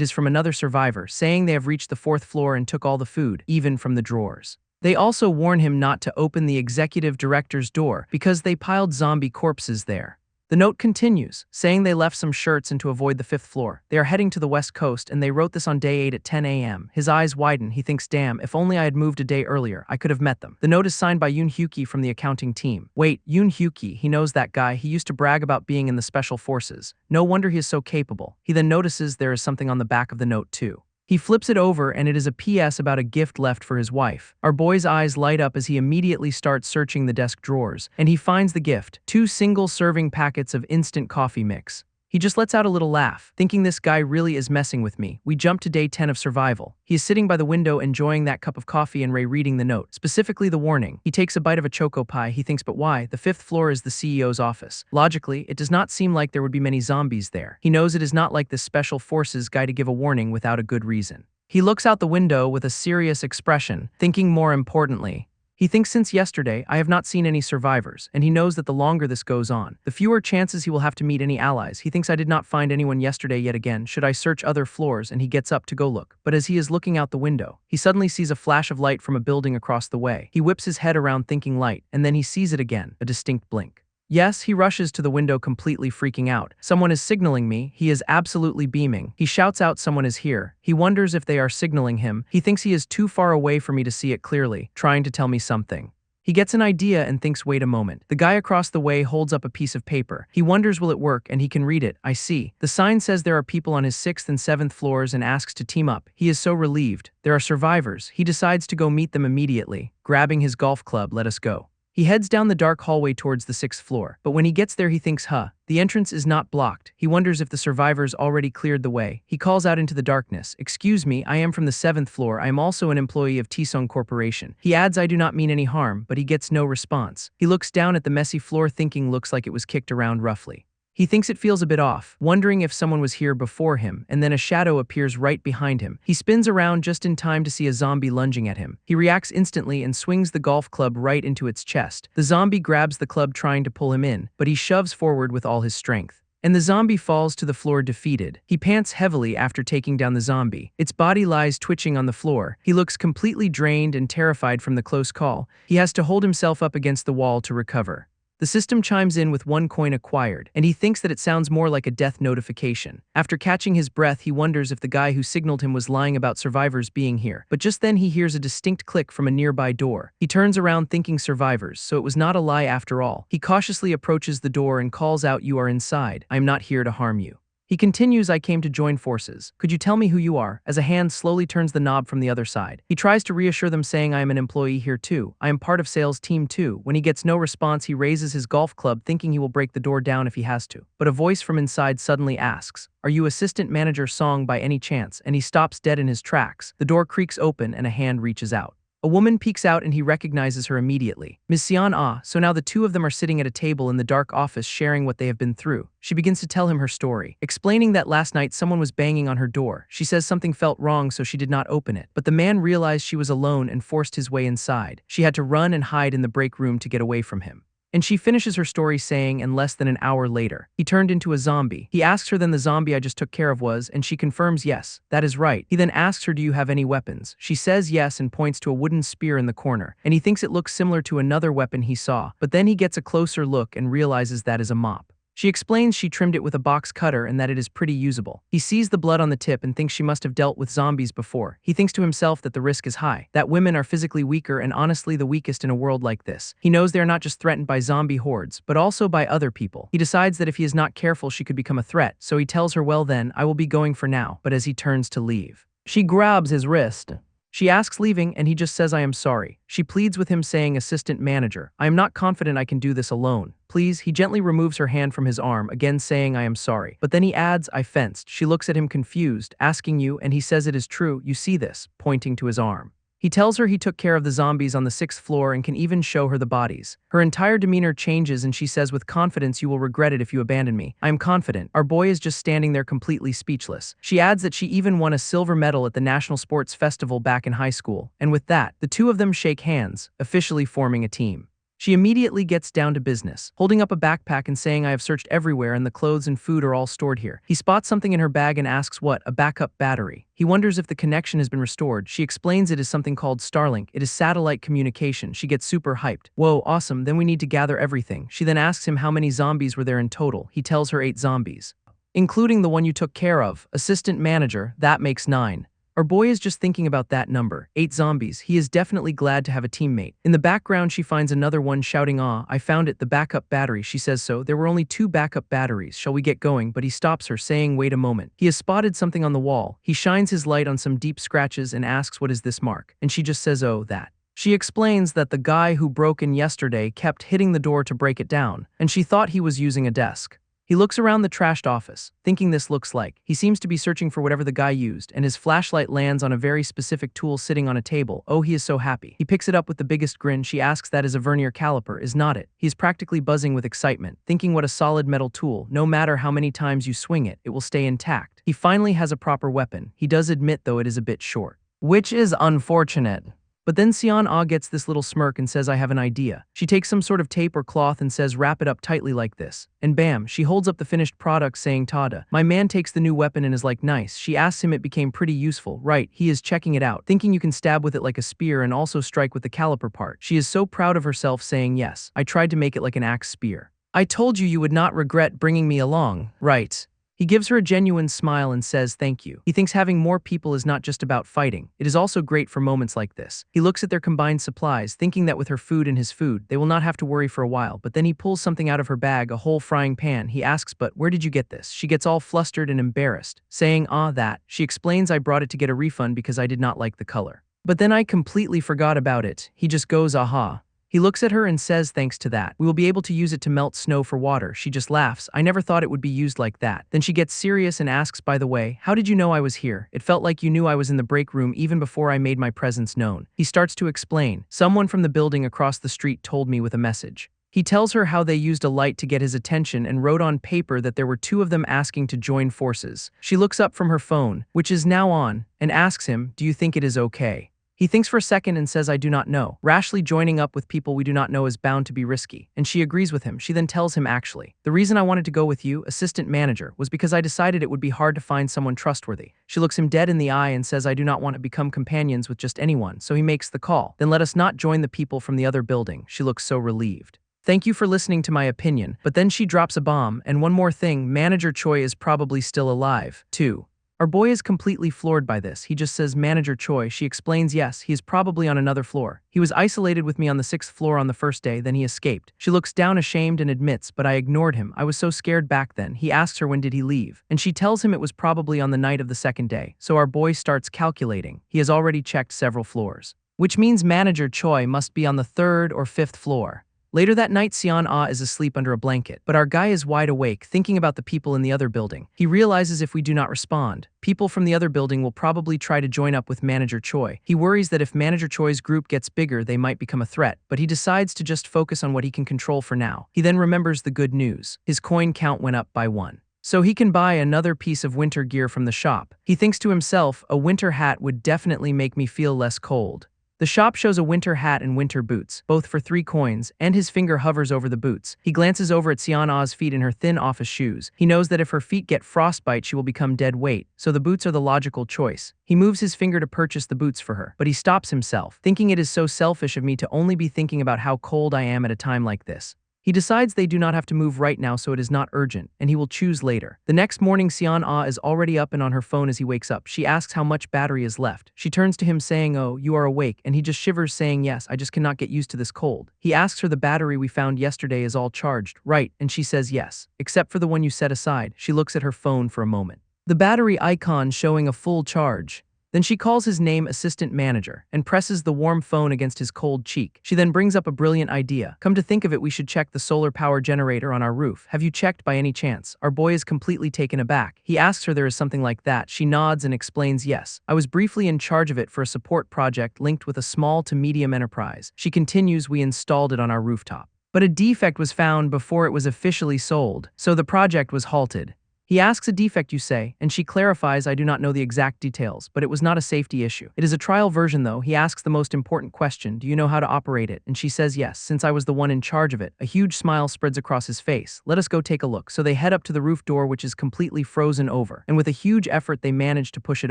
S1: is from another survivor, saying they have reached the 4th floor and took all the food, even from the drawers. They also warn him not to open the executive director's door because they piled zombie corpses there. The note continues, saying they left some shirts and to avoid the 5th floor. They are heading to the West Coast and they wrote this on day 8 at 10 a.m. His eyes widen. He thinks, "Damn, if only I had moved a day earlier, I could have met them." The note is signed by Yoon Hyuki from the accounting team. Wait, Yoon Hyuki, he knows that guy. He used to brag about being in the special forces. No wonder he is so capable. He then notices there is something on the back of the note too. He flips it over and it is a PS about a gift left for his wife. Our boy's eyes light up as he immediately starts searching the desk drawers, and he finds the gift, 2 single-serving packets of instant coffee mix. He just lets out a little laugh, thinking this guy really is messing with me. We jump to day 10 of survival. He is sitting by the window enjoying that cup of coffee and Ray reading the note, specifically the warning. He takes a bite of a choco pie. He thinks, but why? The 5th floor is the CEO's office. Logically, it does not seem like there would be many zombies there. He knows it is not like the special forces guy to give a warning without a good reason. He looks out the window with a serious expression, thinking more importantly. He thinks since yesterday, I have not seen any survivors, and he knows that the longer this goes on, the fewer chances he will have to meet any allies. He thinks I did not find anyone yesterday yet again. Should I search other floors? And he gets up to go look. But as he is looking out the window, he suddenly sees a flash of light from a building across the way. He whips his head around thinking light, and then he sees it again, a distinct blink. Yes, he rushes to the window completely freaking out. Someone is signaling me. He is absolutely beaming. He shouts out someone is here. He wonders if they are signaling him. He thinks he is too far away for me to see it clearly, trying to tell me something. He gets an idea and thinks, wait a moment. The guy across the way holds up a piece of paper. He wonders, will it work, and he can read it. I see. The sign says there are people on his 6th and 7th floors and asks to team up. He is so relieved. There are survivors. He decides to go meet them immediately. Grabbing his golf club, let us go. He heads down the dark hallway towards the 6th floor, but when he gets there he thinks, the entrance is not blocked. He wonders if the survivors already cleared the way. He calls out into the darkness, excuse me, I am from the 7th floor, I am also an employee of Tisong Corporation. He adds, I do not mean any harm, but he gets no response. He looks down at the messy floor thinking looks like it was kicked around roughly. He thinks it feels a bit off, wondering if someone was here before him, and then a shadow appears right behind him. He spins around just in time to see a zombie lunging at him. He reacts instantly and swings the golf club right into its chest. The zombie grabs the club trying to pull him in, but he shoves forward with all his strength. And the zombie falls to the floor defeated. He pants heavily after taking down the zombie. Its body lies twitching on the floor. He looks completely drained and terrified from the close call. He has to hold himself up against the wall to recover. The system chimes in with 1 coin acquired, and he thinks that it sounds more like a death notification. After catching his breath, he wonders if the guy who signaled him was lying about survivors being here. But just then he hears a distinct click from a nearby door. He turns around thinking survivors, so it was not a lie after all. He cautiously approaches the door and calls out, you are inside. I am not here to harm you. He continues, I came to join forces. Could you tell me who you are? As a hand slowly turns the knob from the other side. He tries to reassure them saying, I am an employee here too. I am part of sales team too. When he gets no response, he raises his golf club thinking he will break the door down if he has to. But a voice from inside suddenly asks, are you assistant manager Song by any chance? And he stops dead in his tracks. The door creaks open and a hand reaches out. A woman peeks out and he recognizes her immediately. Ms. Siana, so now the two of them are sitting at a table in the dark office sharing what they have been through. She begins to tell him her story, explaining that last night someone was banging on her door. She says something felt wrong so she did not open it. But the man realized she was alone and forced his way inside. She had to run and hide in the break room to get away from him. And she finishes her story saying, and less than an hour later, he turned into a zombie. He asks her then the zombie I just took care of was, and she confirms yes, that is right. He then asks her, do you have any weapons? She says yes and points to a wooden spear in the corner, and he thinks it looks similar to another weapon he saw, but then he gets a closer look and realizes that is a mop. She explains she trimmed it with a box cutter and that it is pretty usable. He sees the blood on the tip and thinks she must have dealt with zombies before. He thinks to himself that the risk is high, that women are physically weaker and honestly the weakest in a world like this. He knows they are not just threatened by zombie hordes, but also by other people. He decides that if he is not careful, she could become a threat, so he tells her, well then, I will be going for now, but as he turns to leave, she grabs his wrist. She asks leaving and he just says I am sorry. She pleads with him saying assistant manager, I am not confident I can do this alone. Please, he gently removes her hand from his arm, again saying I am sorry. But then he adds, I fenced. She looks at him confused, asking you, and he says it is true, you see this, pointing to his arm. He tells her he took care of the zombies on the 6th floor and can even show her the bodies. Her entire demeanor changes and she says with confidence, you will regret it if you abandon me. I am confident. Our boy is just standing there completely speechless. She adds that she even won a silver medal at the National Sports Festival back in high school. And with that, the two of them shake hands, officially forming a team. She immediately gets down to business, holding up a backpack and saying I have searched everywhere and the clothes and food are all stored here. He spots something in her bag and asks what, a backup battery. He wonders if the connection has been restored. She explains it is something called Starlink. It is satellite communication. She gets super hyped. Whoa, awesome, then we need to gather everything. She then asks him how many zombies were there in total. He tells her 8 zombies. Including the one you took care of, assistant manager, that makes 9. Our boy is just thinking about that number, 8 zombies. He is definitely glad to have a teammate. In the background, she finds another one shouting, I found it, the backup battery. She says so. There were only 2 backup batteries. Shall we get going? But he stops her, saying, wait a moment. He has spotted something on the wall. He shines his light on some deep scratches and asks, what is this mark? And she just says, oh, that. She explains that the guy who broke in yesterday kept hitting the door to break it down, and she thought he was using a desk. He looks around the trashed office, thinking this looks like. He seems to be searching for whatever the guy used, and his flashlight lands on a very specific tool sitting on a table. Oh, he is so happy. He picks it up with the biggest grin. She asks that is a vernier caliper, is not it? He is practically buzzing with excitement, thinking what a solid metal tool. No matter how many times you swing it, it will stay intact. He finally has a proper weapon. He does admit, though, it is a bit short. Which is unfortunate. But then Siana gets this little smirk and says, I have an idea. She takes some sort of tape or cloth and says, wrap it up tightly like this. And bam, she holds up the finished product saying, tada. My man takes the new weapon and is like, nice. She asks him it became pretty useful. Right, he is checking it out, thinking you can stab with it like a spear and also strike with the caliper part. She is so proud of herself saying, yes, I tried to make it like an axe spear. I told you you would not regret bringing me along, right? He gives her a genuine smile and says thank you. He thinks having more people is not just about fighting. It is also great for moments like this. He looks at their combined supplies, thinking that with her food and his food, they will not have to worry for a while, but then he pulls something out of her bag, a whole frying pan. He asks, but where did you get this? She gets all flustered and embarrassed, saying, that. She explains, I brought it to get a refund because I did not like the color. But then I completely forgot about it. He just goes, aha. He looks at her and says, thanks to that, we will be able to use it to melt snow for water. She just laughs. I never thought it would be used like that. Then she gets serious and asks, by the way, how did you know I was here? It felt like you knew I was in the break room even before I made my presence known. He starts to explain. Someone from the building across the street told me with a message. He tells her how they used a light to get his attention and wrote on paper that there were two of them asking to join forces. She looks up from her phone, which is now on, and asks him, do you think it is okay? He thinks for a second and says, I do not know. Rashly joining up with people we do not know is bound to be risky. And she agrees with him. She then tells him, actually, the reason I wanted to go with you, assistant manager, was because I decided it would be hard to find someone trustworthy. She looks him dead in the eye and says, I do not want to become companions with just anyone. So he makes the call. Then let us not join the people from the other building. She looks so relieved. Thank you for listening to my opinion. But then she drops a bomb. And one more thing, Manager Choi is probably still alive, too. Our boy is completely floored by this. He just says, Manager Choi. She explains, yes, he is probably on another floor. He was isolated with me on the 6th floor on the first day, then he escaped. She looks down ashamed and admits, but I ignored him. I was so scared back then. He asks her when did he leave, and she tells him it was probably on the night of the second day. So our boy starts calculating. He has already checked several floors, which means Manager Choi must be on the 3rd or 5th floor. Later that night, Siana is asleep under a blanket, but our guy is wide awake, thinking about the people in the other building. He realizes if we do not respond, people from the other building will probably try to join up with Manager Choi. He worries that if Manager Choi's group gets bigger, they might become a threat, but he decides to just focus on what he can control for now. He then remembers the good news. His coin count went up by 1. So he can buy another piece of winter gear from the shop. He thinks to himself, a winter hat would definitely make me feel less cold. The shop shows a winter hat and winter boots, both for 3 coins, and his finger hovers over the boots. He glances over at Siana's feet in her thin office shoes. He knows that if her feet get frostbite, she will become dead weight, so the boots are the logical choice. He moves his finger to purchase the boots for her, but he stops himself, thinking it is so selfish of me to only be thinking about how cold I am at a time like this. He decides they do not have to move right now, so it is not urgent, and he will choose later. The next morning, Siana is already up and on her phone as he wakes up. She asks how much battery is left. She turns to him saying, oh, you are awake, and he just shivers saying, yes, I just cannot get used to this cold. He asks her the battery we found yesterday is all charged, right? And she says yes, except for the one you set aside. She looks at her phone for a moment. The battery icon showing a full charge. Then she calls his name assistant manager and presses the warm phone against his cold cheek. She then brings up a brilliant idea. Come to think of it, we should check the solar power generator on our roof. Have you checked by any chance? Our boy is completely taken aback. He asks her there is something like that. She nods and explains, yes. I was briefly in charge of it for a support project linked with a small to medium enterprise. She continues, we installed it on our rooftop. But a defect was found before it was officially sold, so the project was halted. He asks a defect you say, and she clarifies, I do not know the exact details, but it was not a safety issue. It is a trial version though. He asks the most important question, do you know how to operate it? And she says yes, since I was the one in charge of it. A huge smile spreads across his face. Let us go take a look. So they head up to the roof door, which is completely frozen over, and with a huge effort they manage to push it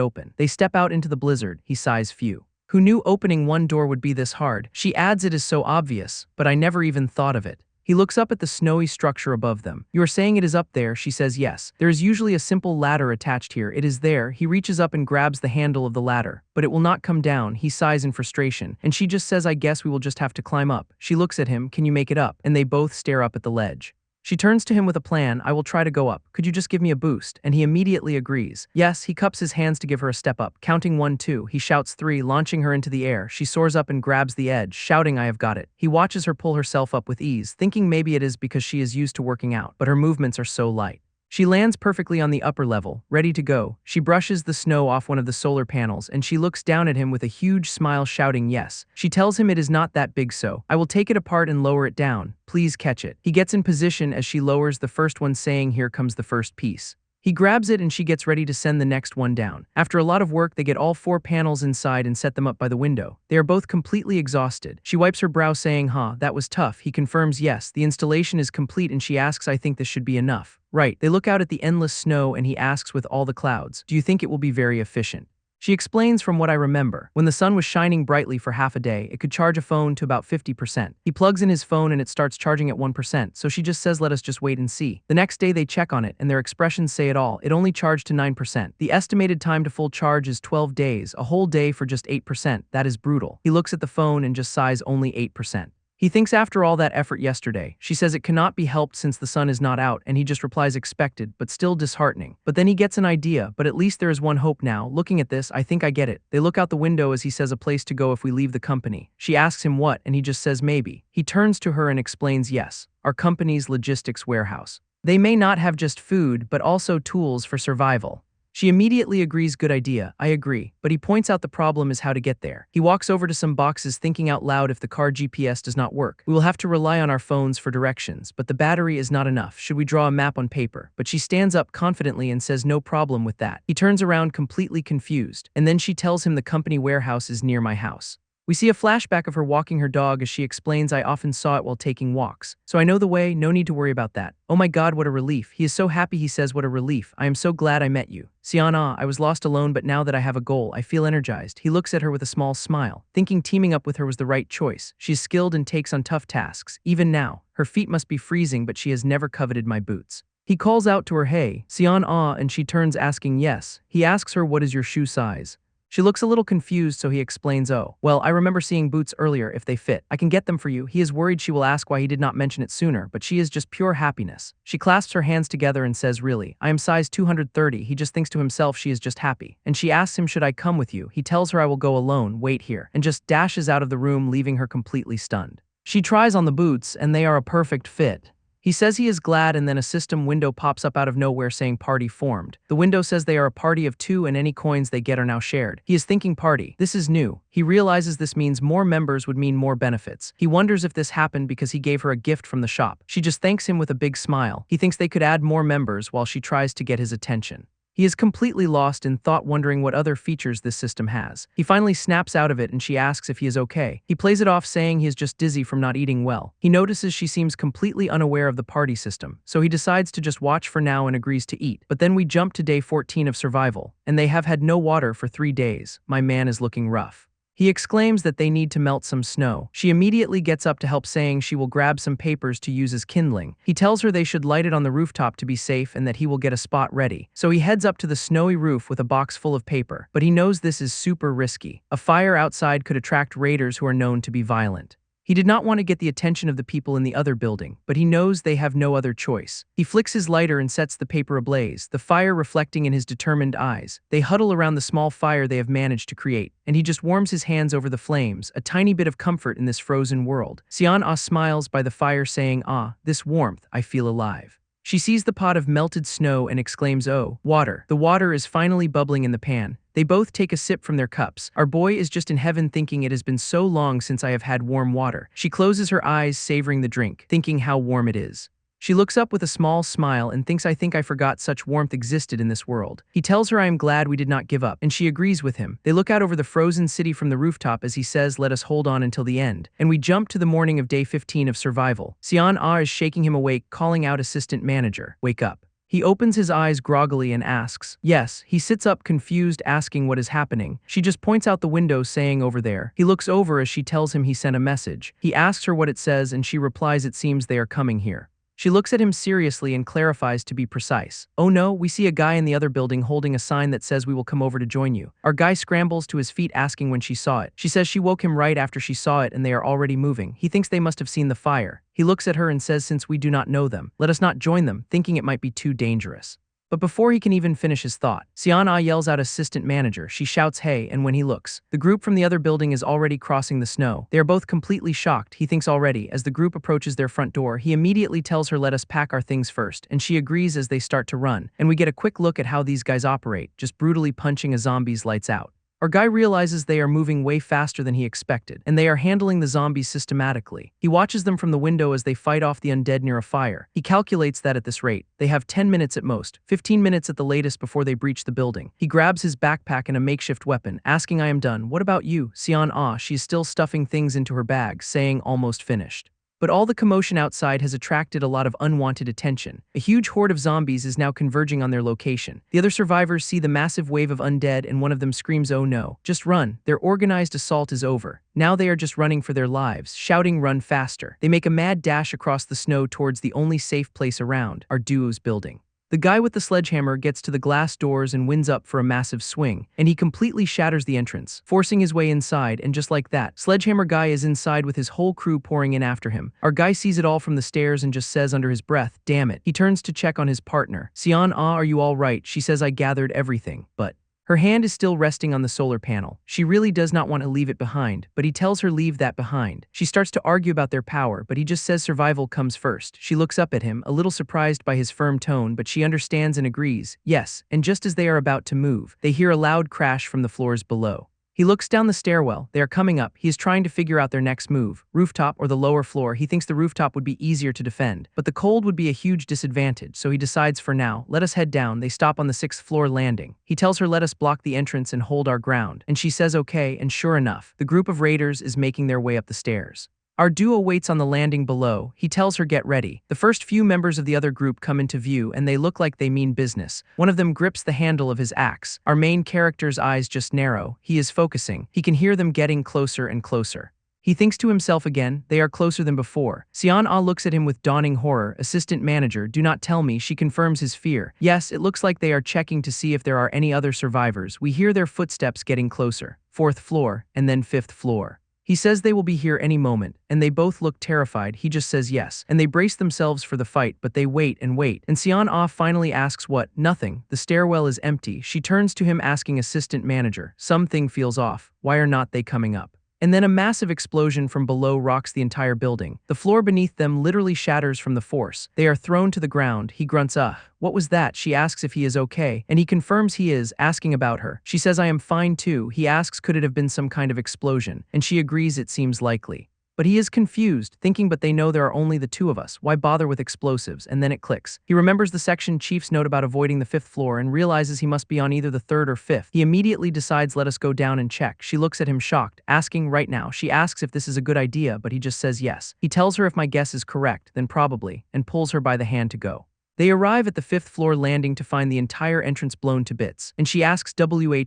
S1: open. They step out into the blizzard. He sighs, phew. Who knew opening one door would be this hard? She adds, it is so obvious, but I never even thought of it. He looks up at the snowy structure above them. You are saying it is up there? She says yes. There is usually a simple ladder attached here. It is there. He reaches up and grabs the handle of the ladder, but it will not come down. He sighs in frustration, and she just says, I guess we will just have to climb up. She looks at him, can you make it up? And they both stare up at the ledge. She turns to him with a plan. I will try to go up. Could you just give me a boost? And he immediately agrees. Yes, he cups his hands to give her a step up. Counting 1, 2. He shouts 3, launching her into the air. She soars up and grabs the edge, shouting, I have got it. He watches her pull herself up with ease, thinking maybe it is because she is used to working out, but her movements are so light. She lands perfectly on the upper level, ready to go. She brushes the snow off one of the solar panels, and she looks down at him with a huge smile, shouting yes. She tells him it is not that big, so I will take it apart and lower it down. Please catch it. He gets in position as she lowers the first one, saying, here comes the first piece. He grabs it and she gets ready to send the next one down. After a lot of work, they get all 4 panels inside and set them up by the window. They are both completely exhausted. She wipes her brow saying, that was tough. He confirms yes, the installation is complete, and she asks, I think this should be enough. Right. They look out at the endless snow and he asks, with all the clouds, do you think it will be very efficient? She explains from what I remember. When the sun was shining brightly for half a day, it could charge a phone to about 50%. He plugs in his phone and it starts charging at 1%, so she just says let us just wait and see. The next day they check on it and their expressions say it all. It only charged to 9%. The estimated time to full charge is 12 days, a whole day for just 8%. That is brutal. He looks at the phone and just sighs only 8%. He thinks after all that effort yesterday. She says it cannot be helped since the sun is not out, and he just replies expected, but still disheartening. But then he gets an idea, but at least there is one hope now. Looking at this, I think I get it. They look out the window as he says a place to go if we leave the company. She asks him what, and he just says maybe. He turns to her and explains yes, our company's logistics warehouse. They may not have just food, but also tools for survival. She immediately agrees, good idea, I agree, but he points out the problem is how to get there. He walks over to some boxes thinking out loud if the car GPS does not work. We will have to rely on our phones for directions, but the battery is not enough. Should we draw a map on paper? But she stands up confidently and says no problem with that. He turns around completely confused, and then she tells him the company warehouse is near my house. We see a flashback of her walking her dog as she explains I often saw it while taking walks. So I know the way, no need to worry about that. Oh my god, what a relief. He is so happy, he says what a relief. I am so glad I met you. Siana, I was lost alone, but now that I have a goal, I feel energized. He looks at her with a small smile, thinking teaming up with her was the right choice. She is skilled and takes on tough tasks. Even now, her feet must be freezing, but she has never coveted my boots. He calls out to her, hey, Siana, and she turns asking yes. He asks her what is your shoe size. She looks a little confused, so he explains, oh, well, I remember seeing boots earlier. If they fit, I can get them for you. He is worried she will ask why he did not mention it sooner, but she is just pure happiness. She clasps her hands together and says, really, I am size 230. He just thinks to himself she is just happy. And she asks him, should I come with you? He tells her I will go alone, wait here, and just dashes out of the room, leaving her completely stunned. She tries on the boots, and they are a perfect fit. He says he is glad, and then a system window pops up out of nowhere saying party formed. The window says they are a party of 2 and any coins they get are now shared. He is thinking party. This is new. He realizes this means more members would mean more benefits. He wonders if this happened because he gave her a gift from the shop. She just thanks him with a big smile. He thinks they could add more members while she tries to get his attention. He is completely lost in thought, wondering what other features this system has. He finally snaps out of it and she asks if he is okay. He plays it off saying he is just dizzy from not eating well. He notices she seems completely unaware of the party system, so he decides to just watch for now and agrees to eat. But then we jump to day 14 of survival, and they have had no water for 3 days. My man is looking rough. He exclaims that they need to melt some snow. She immediately gets up to help, saying she will grab some papers to use as kindling. He tells her they should light it on the rooftop to be safe and that he will get a spot ready. So he heads up to the snowy roof with a box full of paper, but he knows this is super risky. A fire outside could attract raiders who are known to be violent. He did not want to get the attention of the people in the other building, but he knows they have no other choice. He flicks his lighter and sets the paper ablaze, the fire reflecting in his determined eyes. They huddle around the small fire they have managed to create, and he just warms his hands over the flames, a tiny bit of comfort in this frozen world. Siana smiles by the fire, saying, ah, this warmth, I feel alive. She sees the pot of melted snow and exclaims, oh, water. The water is finally bubbling in the pan. They both take a sip from their cups. Our boy is just in heaven, thinking it has been so long since I have had warm water. She closes her eyes, savoring the drink, thinking how warm it is. She looks up with a small smile and thinks, I think I forgot such warmth existed in this world. He tells her I am glad we did not give up, and she agrees with him. They look out over the frozen city from the rooftop as he says, let us hold on until the end. And we jump to the morning of day 15 of survival. Siana is shaking him awake, calling out assistant manager, wake up. He opens his eyes groggily and asks, yes. He sits up confused, asking what is happening. She just points out the window, saying over there. He looks over as she tells him he sent a message. He asks her what it says and she replies it seems they are coming here. She looks at him seriously and clarifies to be precise. Oh no, we see a guy in the other building holding a sign that says we will come over to join you. Our guy scrambles to his feet, asking when she saw it. She says she woke him right after she saw it and they are already moving. He thinks they must have seen the fire. He looks at her and says since we do not know them, let us not join them, thinking it might be too dangerous. But before he can even finish his thought, Siana yells out assistant manager. She shouts hey, and when he looks, the group from the other building is already crossing the snow. They are both completely shocked, he thinks already. As the group approaches their front door, he immediately tells her let us pack our things first, and she agrees as they start to run. And we get a quick look at how these guys operate, just brutally punching a zombie's lights out. Our guy realizes they are moving way faster than he expected, and they are handling the zombies systematically. He watches them from the window as they fight off the undead near a fire. He calculates that at this rate, they have 10 minutes at most, 15 minutes at the latest before they breach the building. He grabs his backpack and a makeshift weapon, asking I am done. What about you? Siana, she is still stuffing things into her bag, saying almost finished. But all the commotion outside has attracted a lot of unwanted attention. A huge horde of zombies is now converging on their location. The other survivors see the massive wave of undead and one of them screams, "Oh no, just run." Their organized assault is over. Now they are just running for their lives, shouting, "Run faster." They make a mad dash across the snow towards the only safe place around, our duo's building. The guy with the sledgehammer gets to the glass doors and winds up for a massive swing, and he completely shatters the entrance, forcing his way inside, and just like that, Sledgehammer Guy is inside with his whole crew pouring in after him. Our guy sees it all from the stairs and just says under his breath, "Damn it." He turns to check on his partner. "Siana, are you all right?" She says, "I gathered everything, but..." Her hand is still resting on the solar panel. She really does not want to leave it behind, but he tells her leave that behind. She starts to argue about their power, but he just says survival comes first. She looks up at him, a little surprised by his firm tone, but she understands and agrees, yes, and just as they are about to move, they hear a loud crash from the floors below. He looks down the stairwell. They are coming up. He is trying to figure out their next move. Rooftop or the lower floor. He thinks the rooftop would be easier to defend, but the cold would be a huge disadvantage, so he decides for now, let us head down. They stop on the 6th floor landing. He tells her let us block the entrance and hold our ground, and she says okay, and sure enough, the group of raiders is making their way up the stairs. Our duo waits on the landing below. He tells her get ready. The first few members of the other group come into view and they look like they mean business. One of them grips the handle of his axe. Our main character's eyes just narrow. He is focusing. He can hear them getting closer and closer. He thinks to himself again, they are closer than before. Siana looks at him with dawning horror. Assistant manager, do not tell me. She confirms his fear. Yes, it looks like they are checking to see if there are any other survivors. We hear their footsteps getting closer. 4th floor, and then 5th floor. He says they will be here any moment, and they both look terrified. He just says yes, and they brace themselves for the fight, but they wait, and Siana finally asks what? Nothing. The stairwell is empty. She turns to him asking assistant manager, something feels off. Why are not they coming up? And then a massive explosion from below rocks the entire building. The floor beneath them literally shatters from the force. They are thrown to the ground. He grunts, what was that? She asks if he is okay, and he confirms he is, asking about her. She says, I am fine too. He asks could it have been some kind of explosion, and she agrees it seems likely. But he is confused, thinking but they know there are only the two of us, why bother with explosives, and then it clicks. He remembers the section chief's note about avoiding the 5th floor and realizes he must be on either the 3rd or 5th. He immediately decides let us go down and check. She looks at him shocked, asking right now. She asks if this is a good idea, but he just says yes. He tells her if my guess is correct, then probably, and pulls her by the hand to go. They arrive at the 5th floor landing to find the entire entrance blown to bits, and she asks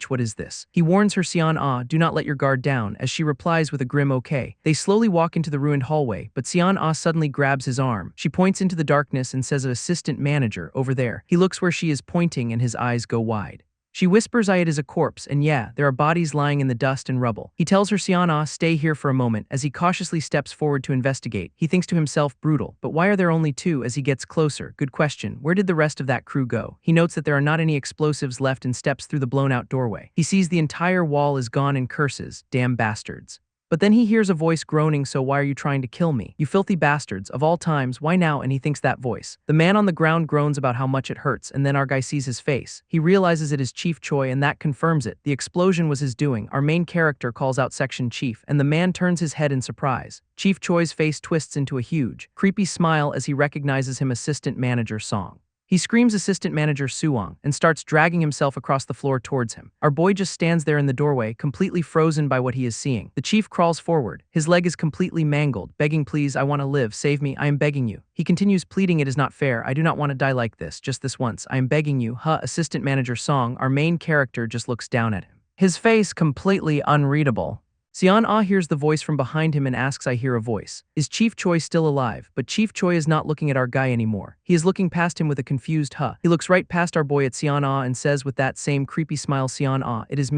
S1: what is this? He warns her Siana, do not let your guard down, as she replies with a grim okay. They slowly walk into the ruined hallway, but Siana suddenly grabs his arm. She points into the darkness and says assistant manager, over there. He looks where she is pointing and his eyes go wide. She whispers it is a corpse, and yeah, there are bodies lying in the dust and rubble. He tells her Siana, stay here for a moment, as he cautiously steps forward to investigate. He thinks to himself, brutal, but why are there only two? As he gets closer, good question, where did the rest of that crew go? He notes that there are not any explosives left and steps through the blown out doorway. He sees the entire wall is gone and curses, damn bastards. But then he hears a voice groaning, so why are you trying to kill me? You filthy bastards, of all times, why now? And he thinks that voice. The man on the ground groans about how much it hurts, and then our guy sees his face. He realizes it is Chief Choi, and that confirms it. The explosion was his doing. Our main character calls out Section Chief, and the man turns his head in surprise. Chief Choi's face twists into a huge, creepy smile as he recognizes him assistant manager Song. He screams assistant manager Suwang and starts dragging himself across the floor towards him. Our boy just stands there in the doorway, completely frozen by what he is seeing. The chief crawls forward. His leg is completely mangled, begging, please, I want to live, save me, I am begging you. He continues pleading, it is not fair, I do not want to die like this, just this once, I am begging you. Assistant manager Song, our main character, just looks down at him. His face completely unreadable. Siana hears the voice from behind him and asks, I hear a voice. Is Chief Choi still alive? But Chief Choi is not looking at our guy anymore. He is looking past him with a confused He looks right past our boy at Siana and says with that same creepy smile, Siana, it is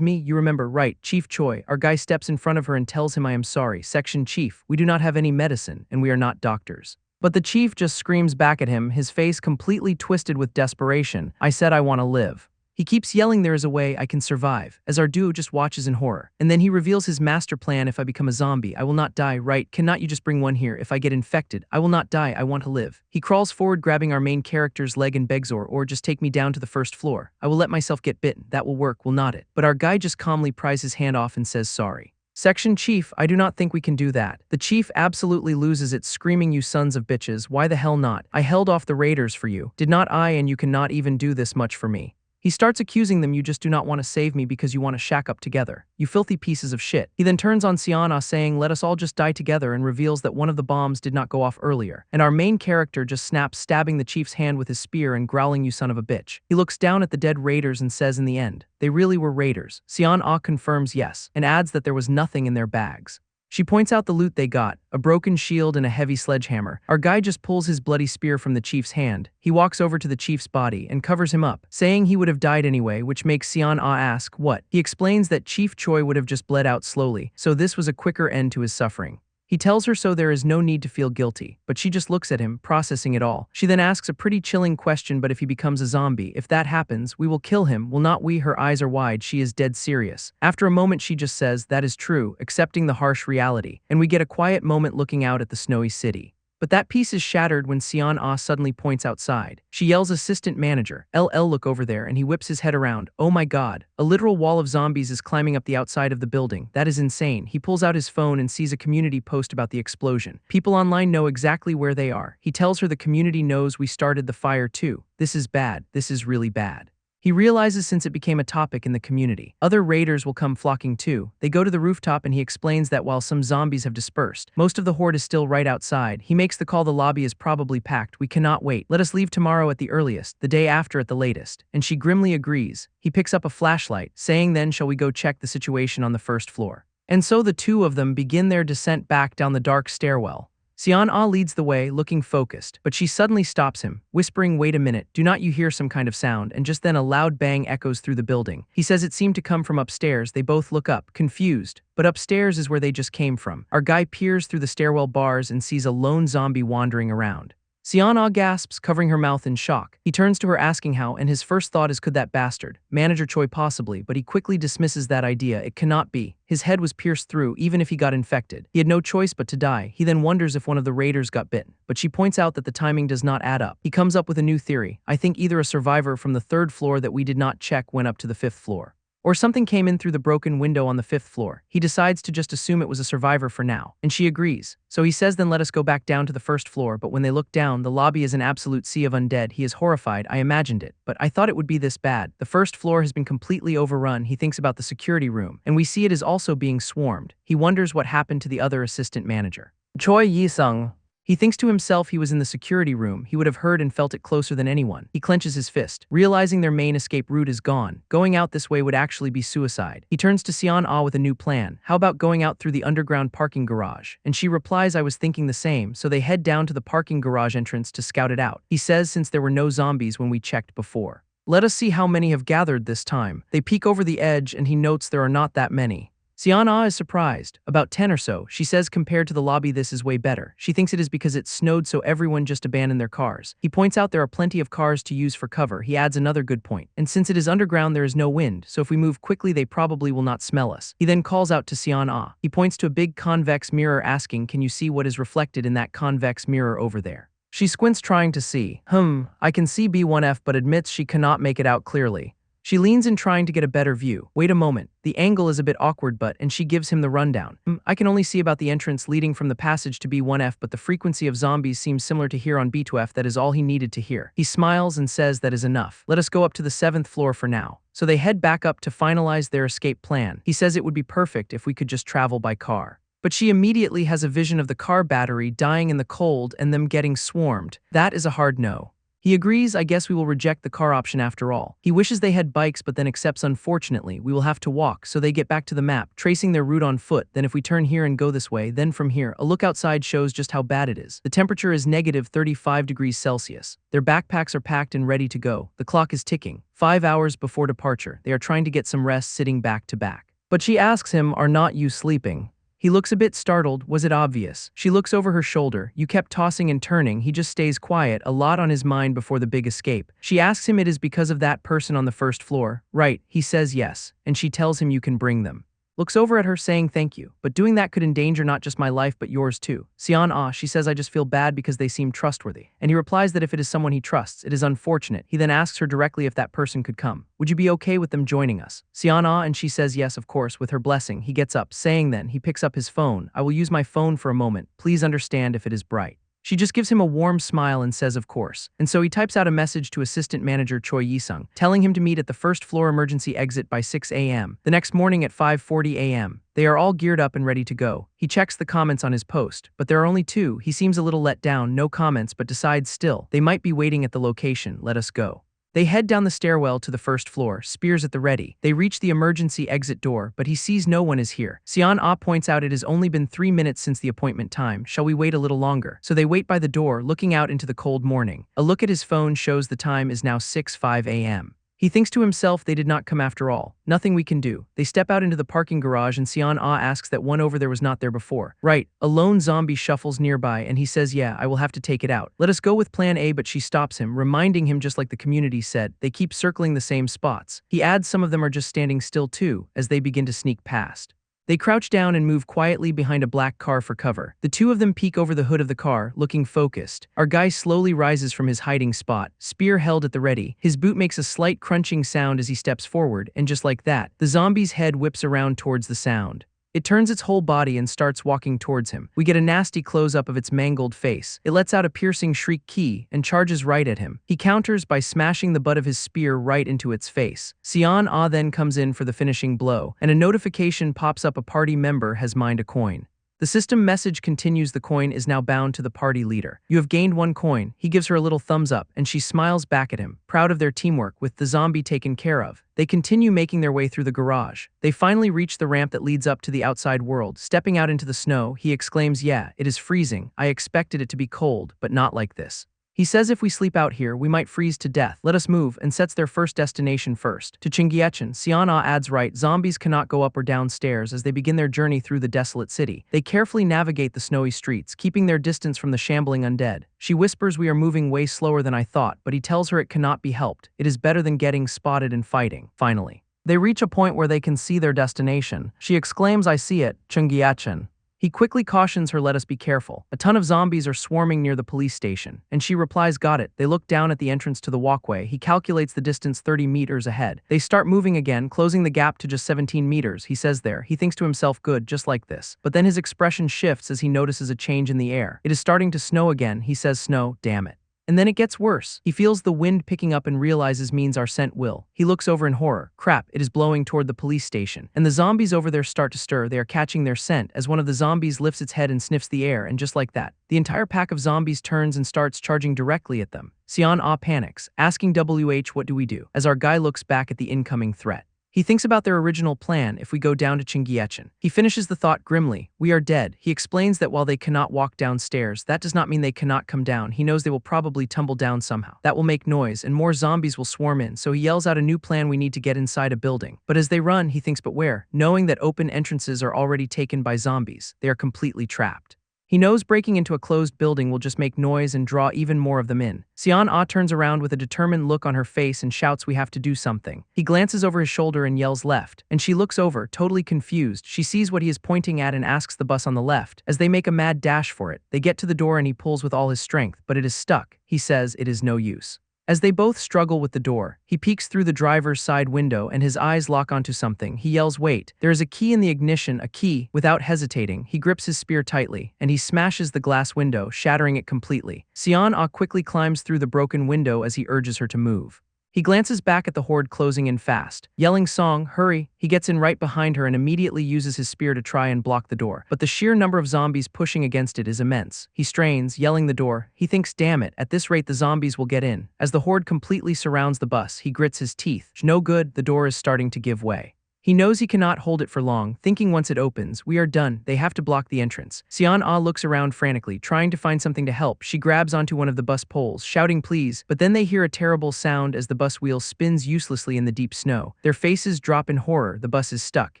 S1: me, you remember, right, Chief Choi. Our guy steps in front of her and tells him I am sorry, Section Chief, we do not have any medicine, and we are not doctors. But the chief just screams back at him, his face completely twisted with desperation, I said I want to live. He keeps yelling there is a way I can survive, as our duo just watches in horror. And then he reveals his master plan, if I become a zombie, I will not die, right? Cannot you just bring one here? If I get infected, I will not die, I want to live. He crawls forward grabbing our main character's leg and begs or just take me down to the 1st floor. I will let myself get bitten, that will work, will not it? But our guy just calmly pries his hand off and says sorry. Section Chief, I do not think we can do that. The chief absolutely loses it, screaming, you sons of bitches, why the hell not? I held off the raiders for you. Did not I, and you cannot even do this much for me. He starts accusing them, you just do not want to save me because you want to shack up together. You filthy pieces of shit. He then turns on Siana saying, let us all just die together, and reveals that one of the bombs did not go off earlier. And our main character just snaps, stabbing the chief's hand with his spear and growling, you son of a bitch. He looks down at the dead raiders and says in the end, they really were raiders. Siana confirms yes, and adds that there was nothing in their bags. She points out the loot they got, a broken shield and a heavy sledgehammer. Our guy just pulls his bloody spear from the chief's hand. He walks over to the chief's body and covers him up, saying he would have died anyway, which makes Siana ask, what? He explains that Chief Choi would have just bled out slowly, so this was a quicker end to his suffering. He tells her so there is no need to feel guilty, but she just looks at him, processing it all. She then asks a pretty chilling question, but if he becomes a zombie, if that happens, we will kill him, will not we? Her eyes are wide, she is dead serious. After a moment she just says, that is true, accepting the harsh reality, and we get a quiet moment looking out at the snowy city. But that piece is shattered when Siana suddenly points outside. She yells, assistant manager, LL, look over there, and he whips his head around. Oh my god, a literal wall of zombies is climbing up the outside of the building. That is insane. He pulls out his phone and sees a community post about the explosion. People online know exactly where they are. He tells her the community knows we started the fire too. This is bad. This is really bad. He realizes since it became a topic in the community, other raiders will come flocking too. They go to the rooftop and he explains that while some zombies have dispersed, most of the horde is still right outside. He makes the call, the lobby is probably packed. We cannot wait. Let us leave tomorrow at the earliest, the day after at the latest. And she grimly agrees. He picks up a flashlight, saying then shall we go check the situation on the first floor. And so the two of them begin their descent back down the dark stairwell. Siana leads the way, looking focused, but she suddenly stops him, whispering, wait a minute, do not you hear some kind of sound? And just then a loud bang echoes through the building. He says it seemed to come from upstairs. They both look up, confused, but upstairs is where they just came from. Our guy peers through the stairwell bars and sees a lone zombie wandering around. Siana gasps, covering her mouth in shock. He turns to her asking how, and his first thought is could that bastard, Manager Choi possibly, but he quickly dismisses that idea. It cannot be. His head was pierced through even if he got infected. He had no choice but to die. He then wonders if one of the raiders got bitten, but she points out that the timing does not add up. He comes up with a new theory. I think either a survivor from the 3rd floor that we did not check went up to the 5th floor. Or something came in through the broken window on the 5th floor. He decides to just assume it was a survivor for now, and she agrees. So he says then let us go back down to the 1st floor, but when they look down, the lobby is an absolute sea of undead. He is horrified. I imagined it, but I thought it would be this bad. The 1st floor has been completely overrun. He thinks about the security room, and we see it is also being swarmed. He wonders what happened to the other assistant manager. Choi Yi-sung. He thinks to himself he was in the security room. He would have heard and felt it closer than anyone. He clenches his fist, realizing their main escape route is gone. Going out this way would actually be suicide. He turns to Siana with a new plan. How about going out through the underground parking garage? And she replies, I was thinking the same, so they head down to the parking garage entrance to scout it out. He says since there were no zombies when we checked before. Let us see how many have gathered this time. They peek over the edge and he notes there are not that many. Siana is surprised. About 10 or so. She says compared to the lobby this is way better. She thinks it is because it snowed so everyone just abandoned their cars. He points out there are plenty of cars to use for cover. He adds another good point. And since it is underground there is no wind, so if we move quickly they probably will not smell us. He then calls out to Siana. He points to a big convex mirror asking, can you see what is reflected in that convex mirror over there? She squints trying to see. I can see B1F but admits she cannot make it out clearly. She leans in trying to get a better view. Wait a moment. The angle is a bit awkward and she gives him the rundown. I can only see about the entrance leading from the passage to B1F but the frequency of zombies seems similar to here on B2F. That is all he needed to hear. He smiles and says that is enough. Let us go up to the 7th floor for now. So they head back up to finalize their escape plan. He says it would be perfect if we could just travel by car. But she immediately has a vision of the car battery dying in the cold and them getting swarmed. That is a hard no. He agrees, I guess we will reject the car option after all. He wishes they had bikes but then accepts unfortunately we will have to walk, so they get back to the map, tracing their route on foot. Then if we turn here and go this way, then from here, a look outside shows just how bad it is. The temperature is negative 35 degrees Celsius. Their backpacks are packed and ready to go. The clock is ticking. 5 hours before departure. They are trying to get some rest sitting back to back. But she asks him, are not you sleeping? He looks a bit startled. Was it obvious? She looks over her shoulder. You kept tossing and turning. He just stays quiet, a lot on his mind before the big escape. She asks him it is because of that person on the 1st floor. Right, he says yes, and she tells him you can bring them. Looks over at her saying thank you, but doing that could endanger not just my life but yours too. Siana, she says I just feel bad because they seem trustworthy. And he replies that if it is someone he trusts, it is unfortunate. He then asks her directly if that person could come. Would you be okay with them joining us? Siana, and she says yes of course with her blessing. He gets up, saying then he picks up his phone. I will use my phone for a moment. Please understand if it is bright. She just gives him a warm smile and says of course. And so he types out a message to assistant manager Choi Yisung, telling him to meet at the first floor emergency exit by 6 a.m. The next morning at 5:40 a.m. They are all geared up and ready to go. He checks the comments on his post, but there are only 2. He seems a little let down, no comments, but decides still, they might be waiting at the location, let us go. They head down the stairwell to the first floor, spears at the ready. They reach the emergency exit door, but he sees no one is here. Siana points out it has only been 3 minutes since the appointment time. Shall we wait a little longer? So they wait by the door, looking out into the cold morning. A look at his phone shows the time is now 6:05 a.m. He thinks to himself they did not come after all. Nothing we can do. They step out into the parking garage and Siana asks that one over there was not there before. Right, a lone zombie shuffles nearby and he says yeah, I will have to take it out. Let us go with plan A, but she stops him, reminding him just like the community said, they keep circling the same spots. He adds some of them are just standing still too, as they begin to sneak past. They crouch down and move quietly behind a black car for cover. The 2 of them peek over the hood of the car, looking focused. Our guy slowly rises from his hiding spot, spear held at the ready. His boot makes a slight crunching sound as he steps forward, and just like that, the zombie's head whips around towards the sound. It turns its whole body and starts walking towards him. We get a nasty close-up of its mangled face. It lets out a piercing shriek key and charges right at him. He counters by smashing the butt of his spear right into its face. Siana then comes in for the finishing blow, and a notification pops up a party member has mined a coin. The system message continues the coin is now bound to the party leader. You have gained 1 coin. He gives her a little thumbs up, and she smiles back at him, proud of their teamwork with the zombie taken care of. They continue making their way through the garage. They finally reach the ramp that leads up to the outside world. Stepping out into the snow, he exclaims, yeah, it is freezing. I expected it to be cold, but not like this. He says if we sleep out here, we might freeze to death. Let us move, and sets their first destination first. To Chingyecheon, Siana adds right, zombies cannot go up or down stairs as they begin their journey through the desolate city. They carefully navigate the snowy streets, keeping their distance from the shambling undead. She whispers we are moving way slower than I thought, but he tells her it cannot be helped. It is better than getting spotted and fighting. Finally, they reach a point where they can see their destination. She exclaims, I see it, Chingyecheon. He quickly cautions her, let us be careful. A ton of zombies are swarming near the police station. And she replies, got it. They look down at the entrance to the walkway. He calculates the distance 30 meters ahead. They start moving again, closing the gap to just 17 meters, he says there. He thinks to himself, good, just like this. But then his expression shifts as he notices a change in the air. It is starting to snow again. He says, snow, damn it. And then it gets worse. He feels the wind picking up and realizes means our scent will. He looks over in horror. Crap, it is blowing toward the police station. And the zombies over there start to stir. They are catching their scent as one of the zombies lifts its head and sniffs the air, and just like that, the entire pack of zombies turns and starts charging directly at them. Siana panics, asking what do we do, as our guy looks back at the incoming threat. He thinks about their original plan if we go down to Chingyecheon. He finishes the thought grimly. We are dead. He explains that while they cannot walk downstairs, that does not mean they cannot come down. He knows they will probably tumble down somehow. That will make noise, and more zombies will swarm in, so he yells out a new plan: we need to get inside a building. But as they run, he thinks, but where? Knowing that open entrances are already taken by zombies, they are completely trapped. He knows breaking into a closed building will just make noise and draw even more of them in. Siana turns around with a determined look on her face and shouts, we have to do something. He glances over his shoulder and yells left, and she looks over, totally confused. She sees what he is pointing at and asks the bus on the left. As they make a mad dash for it, they get to the door and he pulls with all his strength, but it is stuck. He says it is no use. As they both struggle with the door, he peeks through the driver's side window and his eyes lock onto something. He yells, wait, there is a key in the ignition, a key. Without hesitating, he grips his spear tightly, and he smashes the glass window, shattering it completely. Siana quickly climbs through the broken window as he urges her to move. He glances back at the horde closing in fast. Yelling Song, hurry, he gets in right behind her and immediately uses his spear to try and block the door. But the sheer number of zombies pushing against it is immense. He strains, yelling the door. He thinks, damn it, at this rate the zombies will get in. As the horde completely surrounds the bus, he grits his teeth. No good, the door is starting to give way. He knows he cannot hold it for long, thinking once it opens, we are done, they have to block the entrance. Siana looks around frantically, trying to find something to help. She grabs onto one of the bus poles, shouting please, but then they hear a terrible sound as the bus wheel spins uselessly in the deep snow. Their faces drop in horror, the bus is stuck.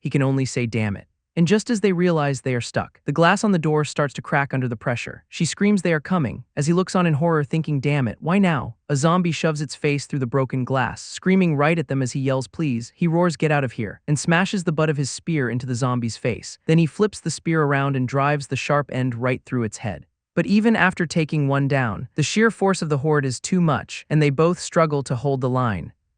S1: He can only say damn it. And just as they realize they are stuck, the glass on the door starts to crack under the pressure. She screams they are coming. As he looks on in horror thinking, damn it, why now? A zombie shoves its face through the broken glass, screaming right at them as he yells please. He roars get out of here, and smashes the butt of his spear into the zombie's face. Then he flips the spear around and drives the sharp end right through its head. But even after taking one down, the sheer force of the horde is too much, and they both struggle to hold the line.